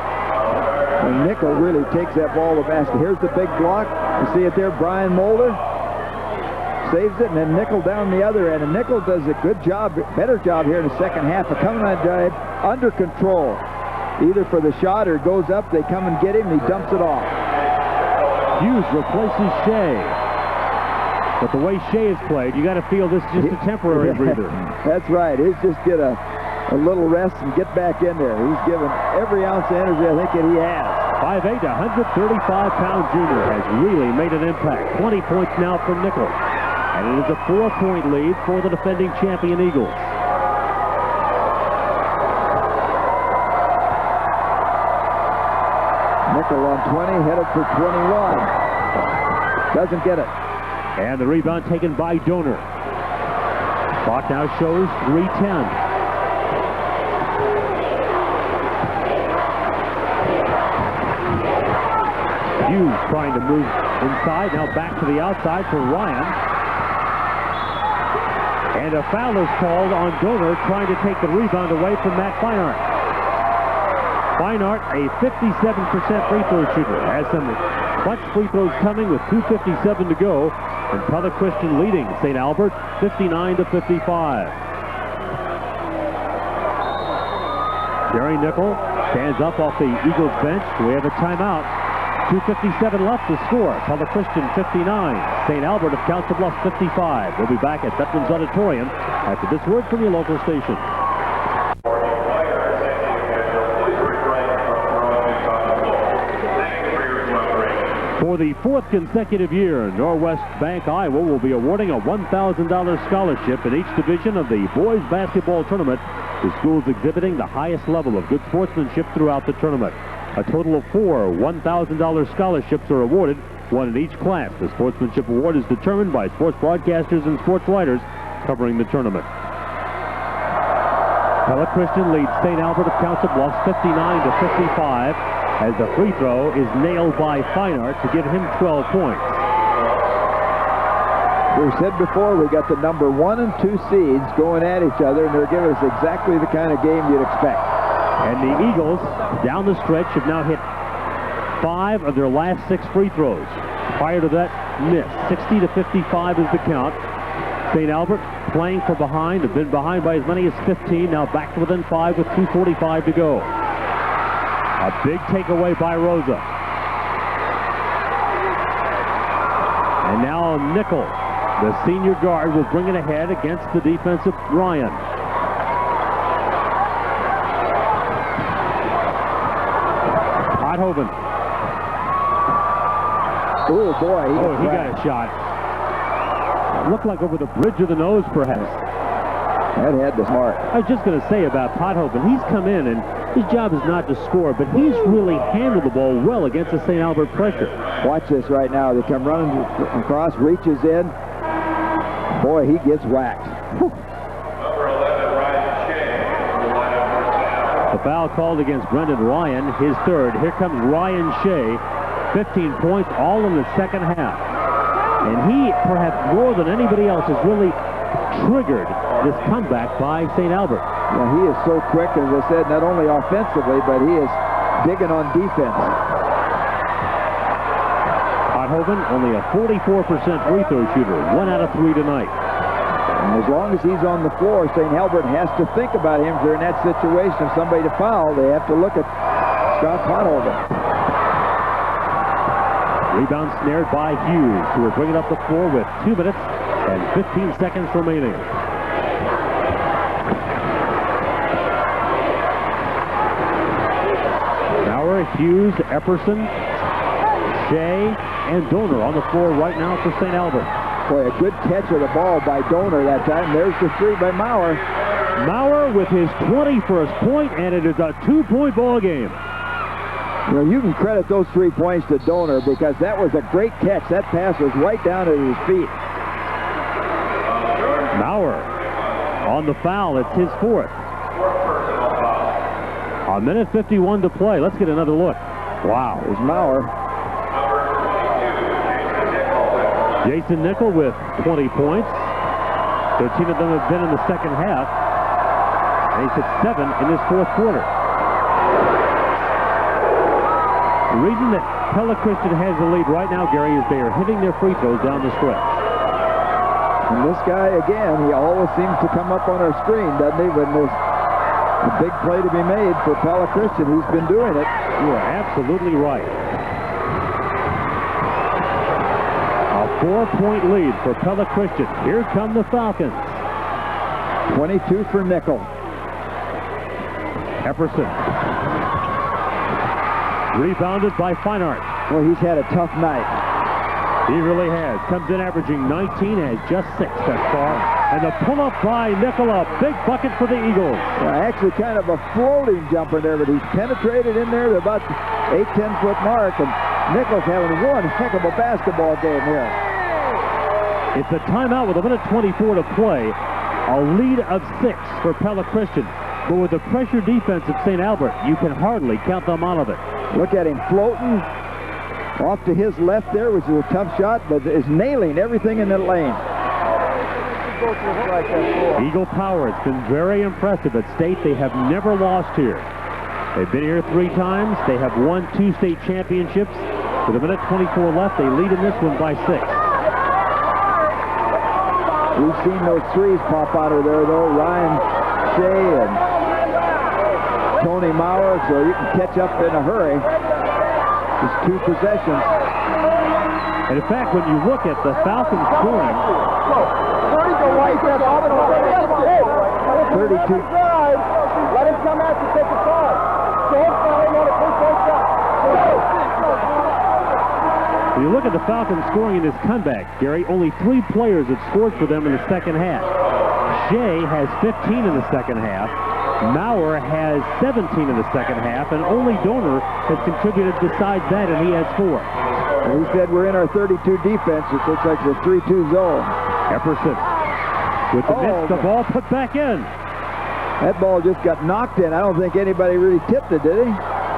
And Nickel really takes that ball to the basket. Here's the big block. You see it there, Brian Mulder saves it, and then Nickel down the other end. And Nickel does a good job, better job here in the second half of coming on drive under control. Either for the shot or goes up, they come and get him, and he dumps it off. Hughes replaces Shea. But the way Shea is played, you got to feel this is just a temporary breather. That's right. He's just get a a little rest and get back in there. He's given every ounce of energy I think that he has. 5'8", 135-pound junior has really made an impact. 20 points now for Nickel. And it is a 4-point lead for the defending champion Eagles. Nickel on 20, headed for 21. Doesn't get it. And the rebound taken by Donor. Clock now shows 3:10. Hughes trying to move inside. Now back to the outside for Ryan. And a foul is called on Donor, trying to take the rebound away from Matt Feinart. Feinart, a 57% free throw shooter, has some clutch free throws coming with 2:57 to go. And Pella Christian leading St. Albert 59-55. Gary Nickel stands up off the Eagles bench. We have a timeout. 2:57 left to score. Pella Christian 59. St. Albert of Council Bluffs 55. We'll be back at Veterans Auditorium after this word from your local station. For the 4th consecutive year, Norwest Bank Iowa will be awarding a $1,000 scholarship in each division of the boys basketball tournament to schools exhibiting the highest level of good sportsmanship throughout the tournament. A total of 4 $1,000 scholarships are awarded, one in each class. The sportsmanship award is determined by sports broadcasters and sports writers covering the tournament. Pella Christian leads St. Albert of Council Bluffs 59-55. As the free throw is nailed by Feinart to give him 12 points. We said before we got the number 1 and 2 seeds going at each other, and they're giving us exactly the kind of game you'd expect. And the Eagles, down the stretch, have now hit 5 of their last 6 free throws. Prior to that, miss. 60-55 is the count. St. Albert playing for behind, have been behind by as many as 15, now back to within 5 with 2:45 to go. A big takeaway by Rosa. And now Nickel, the senior guard, will bring it ahead against the defensive Ryan. Pothoven. Oh, boy. He got a shot. Looked like over the bridge of the nose, perhaps. That had the smart. I was just going to say about Pothoven, he's come in and his job is not to score, but he's really handled the ball well against the St. Albert pressure. Watch this right now. They come running across, reaches in. Boy, he gets whacked. Whew. Number 11, Ryan Shea. The foul called against Brendan Ryan, his 3rd. Here comes Ryan Shea, 15 points, all in the second half. And he, perhaps more than anybody else, has really triggered this comeback by St. Albert. Yeah, he is so quick, as I said, not only offensively, but he is digging on defense. Pothoven, only a 44% free throw shooter, 1 out of 3 tonight. And as long as he's on the floor, St. Albert has to think about him. If they're in that situation of somebody to foul, they have to look at Scott Pothoven. Rebound snared by Hughes, who will bring it up the floor with 2 minutes and 15 seconds remaining. Maurer, Hughes, Epperson, Shea, and Donor on the floor right now for St. Albert. Boy, a good catch of the ball by Donor that time. There's the 3 by Maurer. Maurer with his 21st point, and it is a 2-point ball game. You know, you can credit those 3 points to Donor because that was a great catch. That pass was right down at his feet. Maurer on the foul. It's his 4th. A minute 51 to play. Let's get another look. Wow. There's Maurer. Jason Nickel with 20 points. 13 of them have been in the second half. And he's hit 7 in this 4th quarter. The reason that Pella Christian has the lead right now, Gary, is they are hitting their free throws down the stretch. And this guy, again, he always seems to come up on our screen, doesn't he? When there's a big play to be made for Pella Christian, he's been doing it. You are absolutely right. A 4-point lead for Pella Christian. Here come the Falcons. 22 for Nickel. Epperson. Rebounded by Feinart. Well, he's had a tough night. He really has. Comes in averaging 19, has just 6 thus far. And the pull-up by Nicola. Big bucket for the Eagles. Yeah, actually kind of a floating jumper there, but he's penetrated in there to about 8-10 foot mark. And Nichols having one heck of a basketball game here. It's a timeout with 1:24 to play. A lead of 6 for Pella Christian. But with the pressure defense of St. Albert, you can hardly count them out of it. Look at him floating off to his left there, which is a tough shot, but is nailing everything in the lane. Eagle power has been very impressive at state. They have never lost here. They've been here 3 times. They have won 2 state championships. With 1:24 left, they lead in this one by 6. We've seen those threes pop out of there, though. Ryan Shea and Tony Maurer, so you can catch up in a hurry. Just 2 possessions. And in fact, when you look at the Falcons scoring, 32. Let him come out to take a shot. Don't tell him on a first shot. when you look at the Falcons scoring in this comeback, Gary, only 3 players have scored for them in the second half. Shea has 15 in the second half. Maurer has 17 in the second half, and only Donor has contributed besides that, and he has 4. Well, he said we're in our 32 defense. It looks like the 3-2 zone. Epperson with the miss, the ball put back in. That ball just got knocked in. I don't think anybody really tipped it, did he?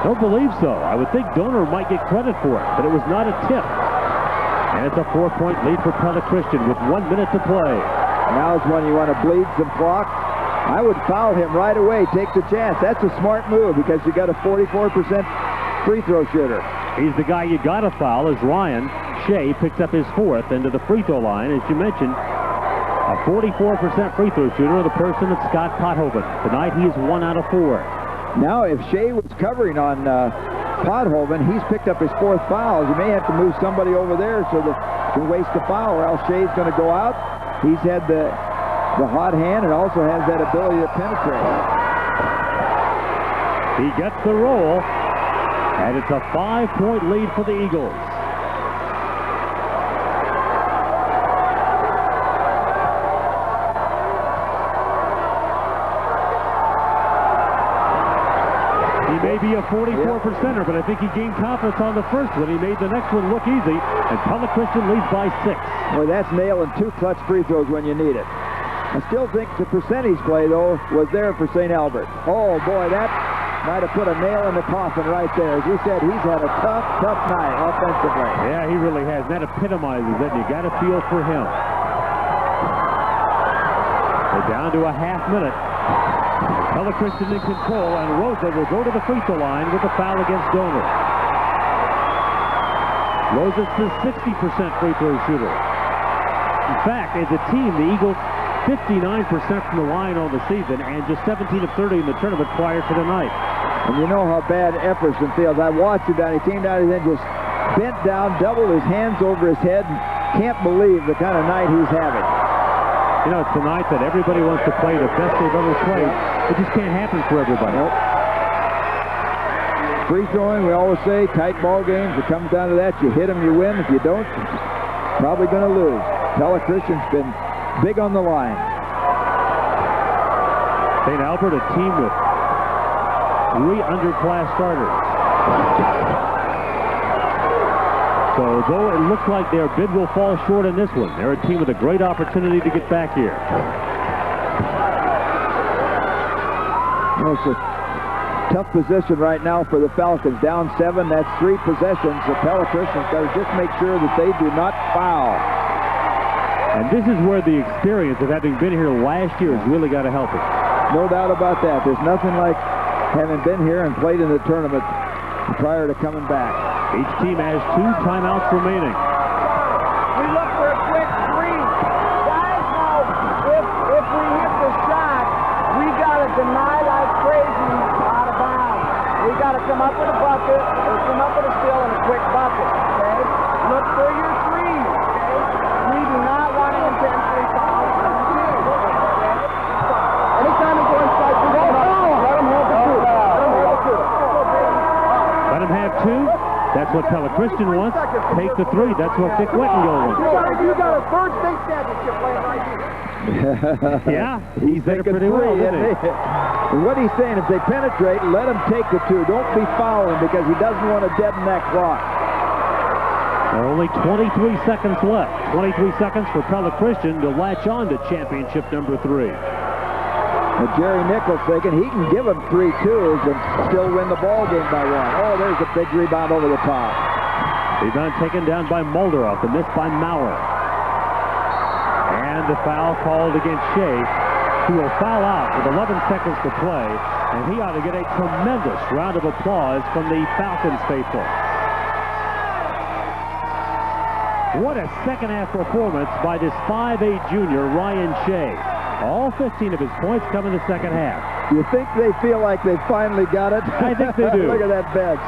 Don't believe so. I would think Donor might get credit for it, but it was not a tip. And it's a 4-point lead for Pella Christian with 1 minute to play. Now's when you want to bleed some clock. I would foul him right away. Take the chance. That's a smart move because you got a 44% free throw shooter. He's the guy you got to foul as Ryan Shea picks up his 4th into the free throw line. As you mentioned, a 44% free throw shooter, the person is Scott Pothoven. Tonight he is 1 out of 4. Now if Shea was covering on Pothoven, he's picked up his 4th foul. You may have to move somebody over there so that you can waste a foul, or else Shea's going to go out. He's had the hot hand and also has that ability to penetrate. He gets the roll, and it's a 5-point lead for the Eagles. He may be a 44%er, but I think he gained confidence on the first one. He made the next one look easy, and Pella Christian leads by 6. Well, that's nailing 2 clutch free throws when you need it. I still think the percentage play, though, was there for St. Albert. Oh, boy, that might have put a nail in the coffin right there. As you said, he's had a tough night offensively. Yeah, he really has. That epitomizes it, and you got to feel for him. They're down to a half minute. Pella Christian in control, and Rosa will go to the free throw line with a foul against Donor. Rosa's the 60% free throw shooter. In fact, as a team, the Eagles 59% from the line on the season, and just 17 of 30 in the tournament prior to tonight. And you know how bad Epperson feels. I watched it down. He came down and then just bent down, doubled his hands over his head, and can't believe the kind of night he's having. You know, it's the night that everybody wants to play the best they've ever played. It just can't happen for everybody. Nope. Free throwing, we always say, tight ball games. It comes down to that. You hit them, you win. If you don't, probably going to lose. Pella Christian's been big on the line. St. Albert, a team with 3 underclass starters. So though it looks like their bid will fall short in this one, they're a team with a great opportunity to get back here. Well, it's a tough position right now for the Falcons. Down 7, that's 3 possessions. The Pella Christian's got to just make sure that they do not foul. And this is where the experience of having been here last year has really got to help it. No doubt about that. There's nothing like having been here and played in the tournament prior to coming back. Each team has 2 timeouts remaining. We look for a quick 3. Guys, now, if we hit the shot, we got to deny like crazy out of bounds. We got to come up with a bucket, or come up with a steal and a quick bucket, okay? Look for your 3s, okay? We do not want to intentionally foul. Anytime you go inside, let them hold the 2. That's what Pella Christian wants. Take the three. That's what Dick Wettengill wants. You got a third state championship playing right here. Yeah, he's there pretty well, isn't he? And what he's saying, if they penetrate, let him take the two. Don't be fouling because he doesn't want to deaden that clock. There are only 23 seconds left. 23 seconds for Pella Christian to latch on to championship number 3. And Jerry Nichols thinking he can give him 3 twos and still win the ball game by 1. Oh, there's a big rebound over the top. Rebound taken down by Molderoff and missed by Maurer. And the foul called against Shea, who will foul out with 11 seconds to play, and he ought to get a tremendous round of applause from the Falcons faithful. What a second-half performance by this 5'8" junior, Ryan Shea. All 15 of his points come in the second half. You think they feel like they finally got it? I think they do. Look at that bench.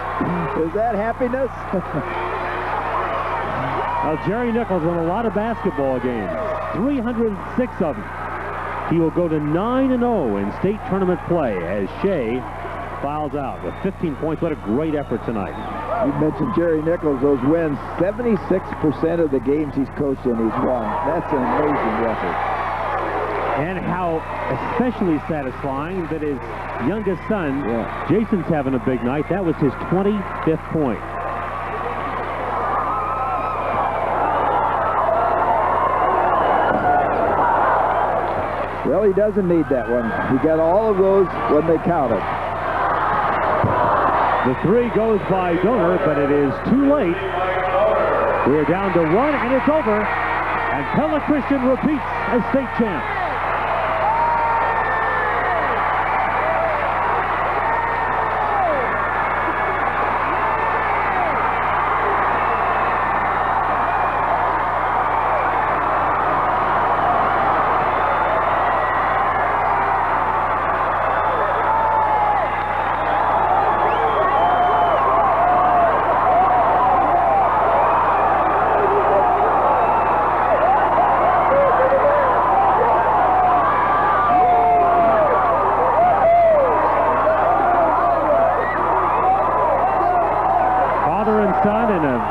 Is that happiness? Well, Jerry Nichols won a lot of basketball games, 306 of them. He will go to 9-0 in state tournament play as Shea fouls out with 15 points. What a great effort tonight. You mentioned Jerry Nichols, those wins. 76% of the games he's coached in, he's won. That's an amazing record. And how especially satisfying that his youngest son, Jason's having a big night. That was his 25th point. Well, he doesn't need that one. He got all of those when they counted. The 3 goes by Donor, but it is too late. We're down to 1, and it's over. And Pella Christian repeats as state champ.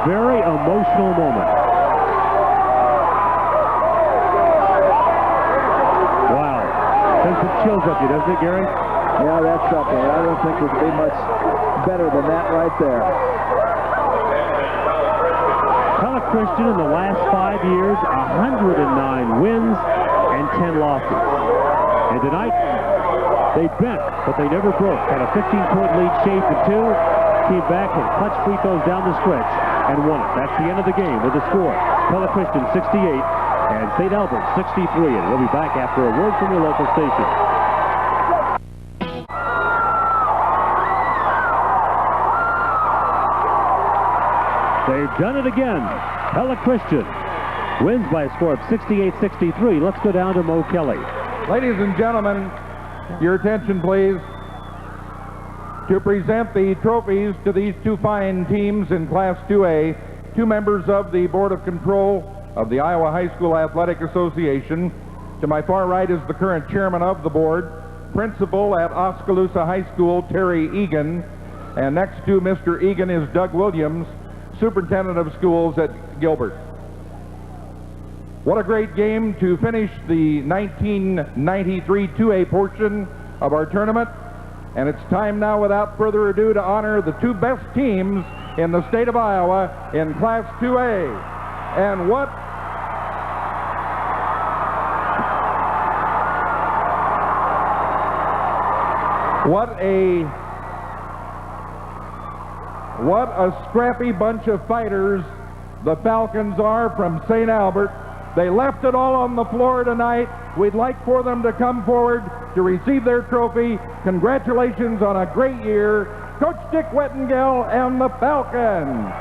Very emotional moment. Wow. Sends some chills up you, doesn't it, Gary? Yeah, that's something. I don't think it could be much better than that right there. Pella Christian in the last 5 years, 109 wins and 10 losses. And tonight, they bent, but they never broke. Had a 15-point lead shaved to 2. Came back and clutch free throws down the stretch and won it. That's the end of the game with the score. Pella Christian 68 and St. Albert 63. And we'll be back after a word from your local station. They've done it again. Pella Christian wins by a score of 68-63. Let's go down to Mo Kelly. Ladies and gentlemen, your attention please. To present the trophies to these 2 fine teams in Class 2A, 2 members of the Board of Control of the Iowa High School Athletic Association. To my far right is the current chairman of the board, principal at Oskaloosa High School, Terry Egan. And next to Mr. Egan is Doug Williams, superintendent of schools at Gilbert. What a great game to finish the 1993 2A portion of our tournament. And it's time now, without further ado, to honor the 2 best teams in the state of Iowa in Class 2A. And what a scrappy bunch of fighters the Falcons are from St. Albert. They left it all on the floor tonight. We'd like for them to come forward to receive their trophy. Congratulations on a great year, Coach Dick Wettengill and the Falcons.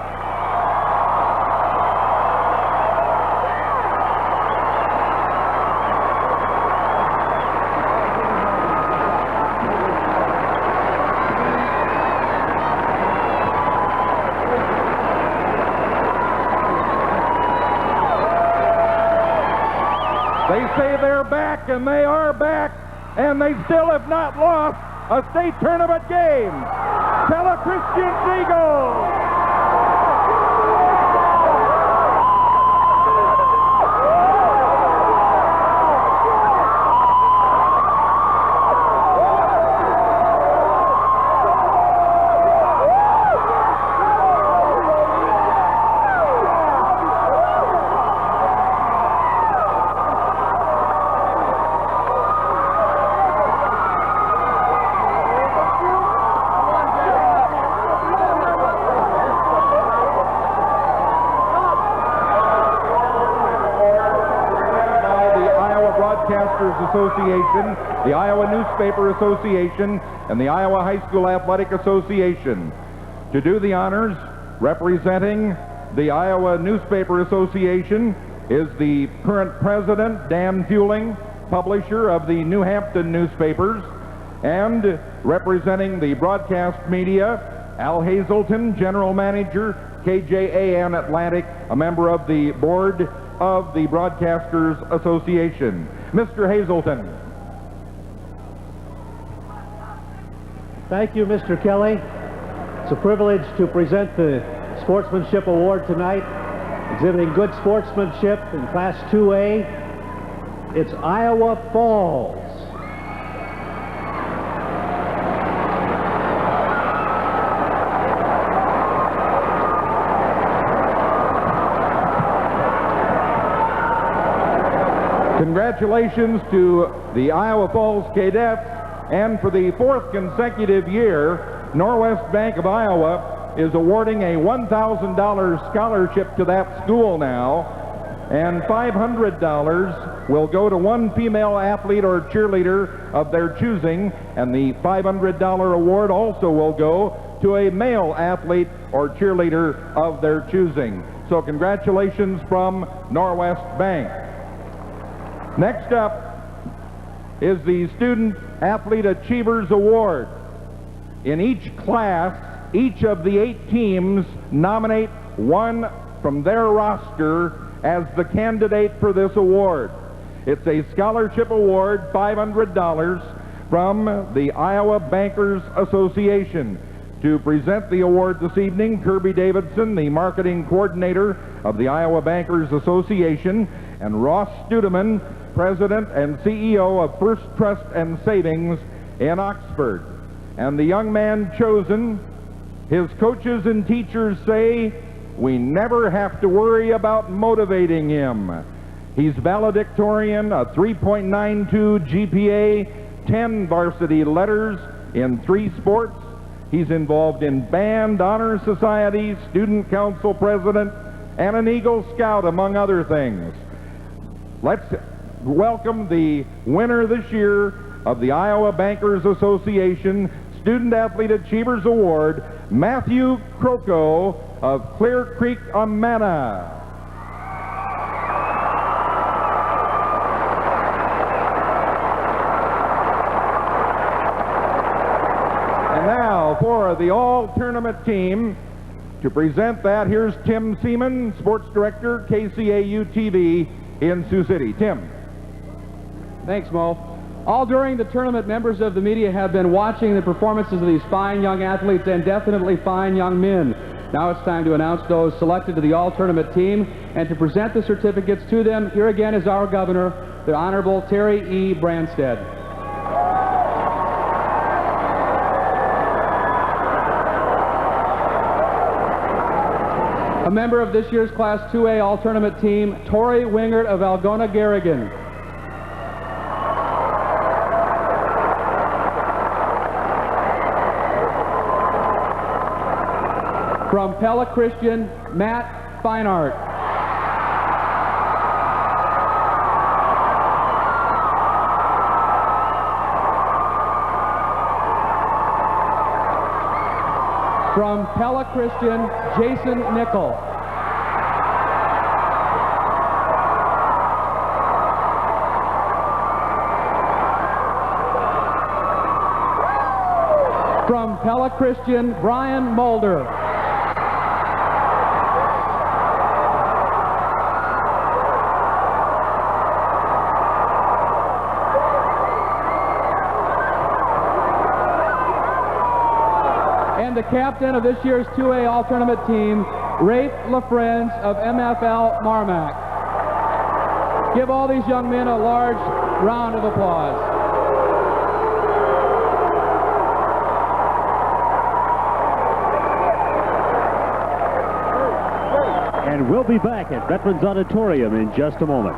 They say they're back, and they are back, and they still have not lost a state tournament game. Pella Christian's Eagles Broadcasters Association, the Iowa Newspaper Association, and the Iowa High School Athletic Association. To do the honors, representing the Iowa Newspaper Association is the current president, Dan Fueling, publisher of the New Hampton newspapers, and representing the broadcast media, Al Hazelton, general manager, KJAN Atlantic, a member of the board of the Broadcasters Association. Mr. Hazelton. Thank you, Mr. Kelly. It's a privilege to present the Sportsmanship Award tonight, exhibiting good sportsmanship in Class 2A. It's Iowa Falls. Congratulations to the Iowa Falls Cadets, and for the fourth consecutive year, Norwest Bank of Iowa is awarding a $1,000 scholarship to that school now, and $500 will go to one female athlete or cheerleader of their choosing, and the $500 award also will go to a male athlete or cheerleader of their choosing. So congratulations from Norwest Bank. Next up is the Student Athlete Achievers Award. In each class, each of the 8 teams nominate one from their roster as the candidate for this award. It's a scholarship award, $500 from the Iowa Bankers Association. To present the award this evening, Kirby Davidson, the marketing coordinator of the Iowa Bankers Association, and Ross Studeman, President and CEO of First Trust and Savings in Oxford. And the young man chosen, his coaches and teachers say, we never have to worry about motivating him. He's valedictorian, a 3.92 GPA, 10 varsity letters in 3 sports. He's involved in band, honor society, student council president, and an Eagle Scout, among other things. Let's welcome the winner this year of the Iowa Bankers Association Student Athlete Achievers Award, Matthew Croco of Clear Creek, Amana. And now for the all-tournament team, to present that, here's Tim Seaman, Sports Director, KCAU-TV in Sioux City. Tim. Thanks, Mo. All during the tournament, members of the media have been watching the performances of these fine young athletes, and definitely fine young men. Now it's time to announce those selected to the all-tournament team and to present the certificates to them. Here again is our governor, the Honorable Terry E. Branstad. A member of this year's Class 2A all-tournament team, Tori Wingert of Algona Garrigan. From Pella Christian, Matt Feinart. From Pella Christian, Jason Nickel. From Pella Christian, Brian Mulder. The captain of this year's 2A all-tournament team, Rafe LaFrenz of MFL Marmac. Give all these young men a large round of applause. And we'll be back at Veterans Auditorium in just a moment.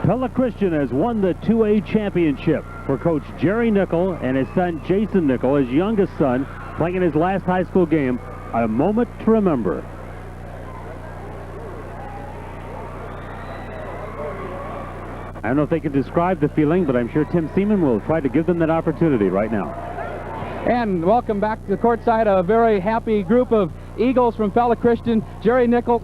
Pella Christian has won the 2A championship for Coach Jerry Nickel and his son Jason Nickel, his youngest son, playing in his last high school game a moment to remember. I don't know if they can describe the feeling, but I'm sure Tim Seaman will try to give them that opportunity right now. And welcome back to the courtside, a very happy group of Eagles from Pella Christian. Jerry Nickel,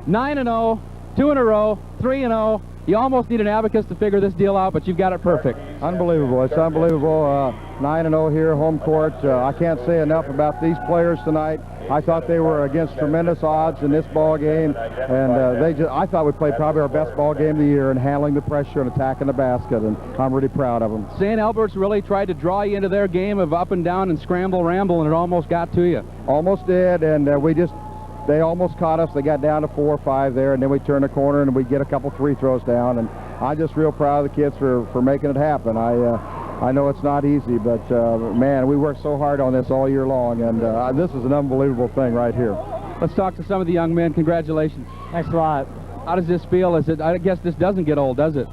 9-0, 2 in a row, 3-0. You almost need an abacus to figure this deal out, but you've got it perfect. Unbelievable. It's unbelievable. 9-0 here, home court. I can't say enough about these players tonight. I thought they were against tremendous odds in this ball game, and I thought we played probably our best ball game of the year in handling the pressure and attacking the basket, and I'm really proud of them. St. Albert's really tried to draw you into their game of up and down and scramble, ramble, and it almost got to you. Almost did, and they almost caught us. They got down to 4 or 5 there, and then we turned the corner and we get a couple free throws down, and I'm just real proud of the kids for making it happen. I know it's not easy, but man, we worked so hard on this all year long, and this is an unbelievable thing right here. Let's talk to some of the young men. Congratulations. Thanks a lot. How does this feel? I guess this doesn't get old, does it?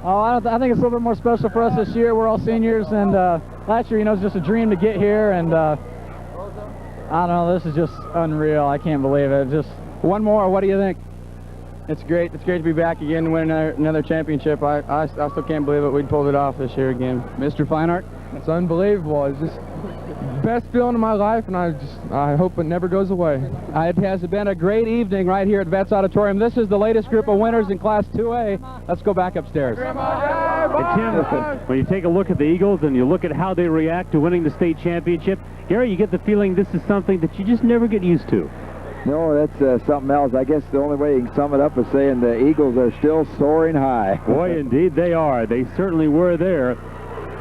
Oh, I think it's a little bit more special for us this year. We're all seniors, and last year, you know, it was just a dream to get here, and I don't know, this is just unreal. I can't believe it. Just one more. What do you think? It's great. It's great to be back again and win another championship. I still can't believe it. We pulled it off this year again. Mr. Feinart? It's unbelievable. It's just best feeling of my life, and I hope it never goes away. It has been a great evening right here at Vets Auditorium. This is the latest group of winners in Class 2A. Let's go back upstairs. And Tim, when you take a look at the Eagles and you look at how they react to winning the state championship, Gary, you get the feeling this is something that you just never get used to. No, that's something else. I guess the only way you can sum it up is saying the Eagles are still soaring high. Boy, indeed they are. They certainly were there.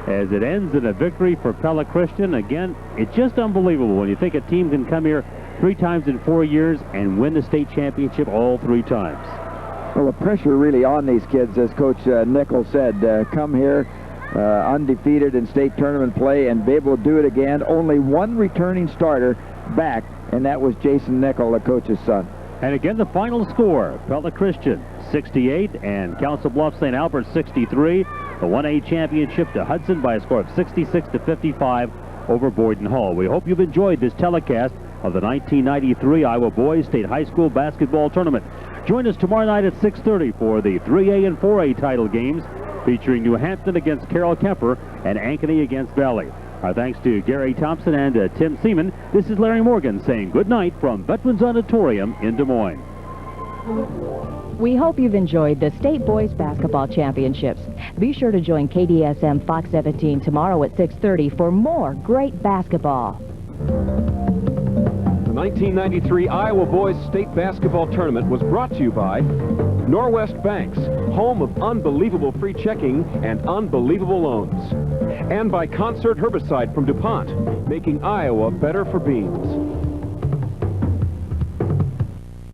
As it ends in a victory for Pella Christian. Again, it's just unbelievable when you think a team can come here 3 times in 4 years and win the state championship all 3 times. Well, the pressure really on these kids, as Coach Nichols said, come here undefeated in state tournament play and be able to do it again. Only one returning starter back, and that was Jason Nickel, the coach's son. And again, the final score, Pella Christian 68 and Council Bluffs St. Albert 63. The 1A championship to Hudson by a score of 66-55 over Boyden Hall. We hope you've enjoyed this telecast of the 1993 Iowa Boys State High School Basketball Tournament. Join us tomorrow night at 6:30 for the 3A and 4A title games featuring New Hampton against Carroll Kemper and Ankeny against Valley. Our thanks to Gary Thompson and Tim Seaman. This is Larry Morgan saying good night from Veterans Auditorium in Des Moines. We hope you've enjoyed the State Boys Basketball Championships. Be sure to join KDSM Fox 17 tomorrow at 6:30 for more great basketball. The 1993 Iowa Boys State Basketball Tournament was brought to you by Norwest Banks, home of unbelievable free checking and unbelievable loans. And by Concert Herbicide from DuPont, making Iowa better for beans.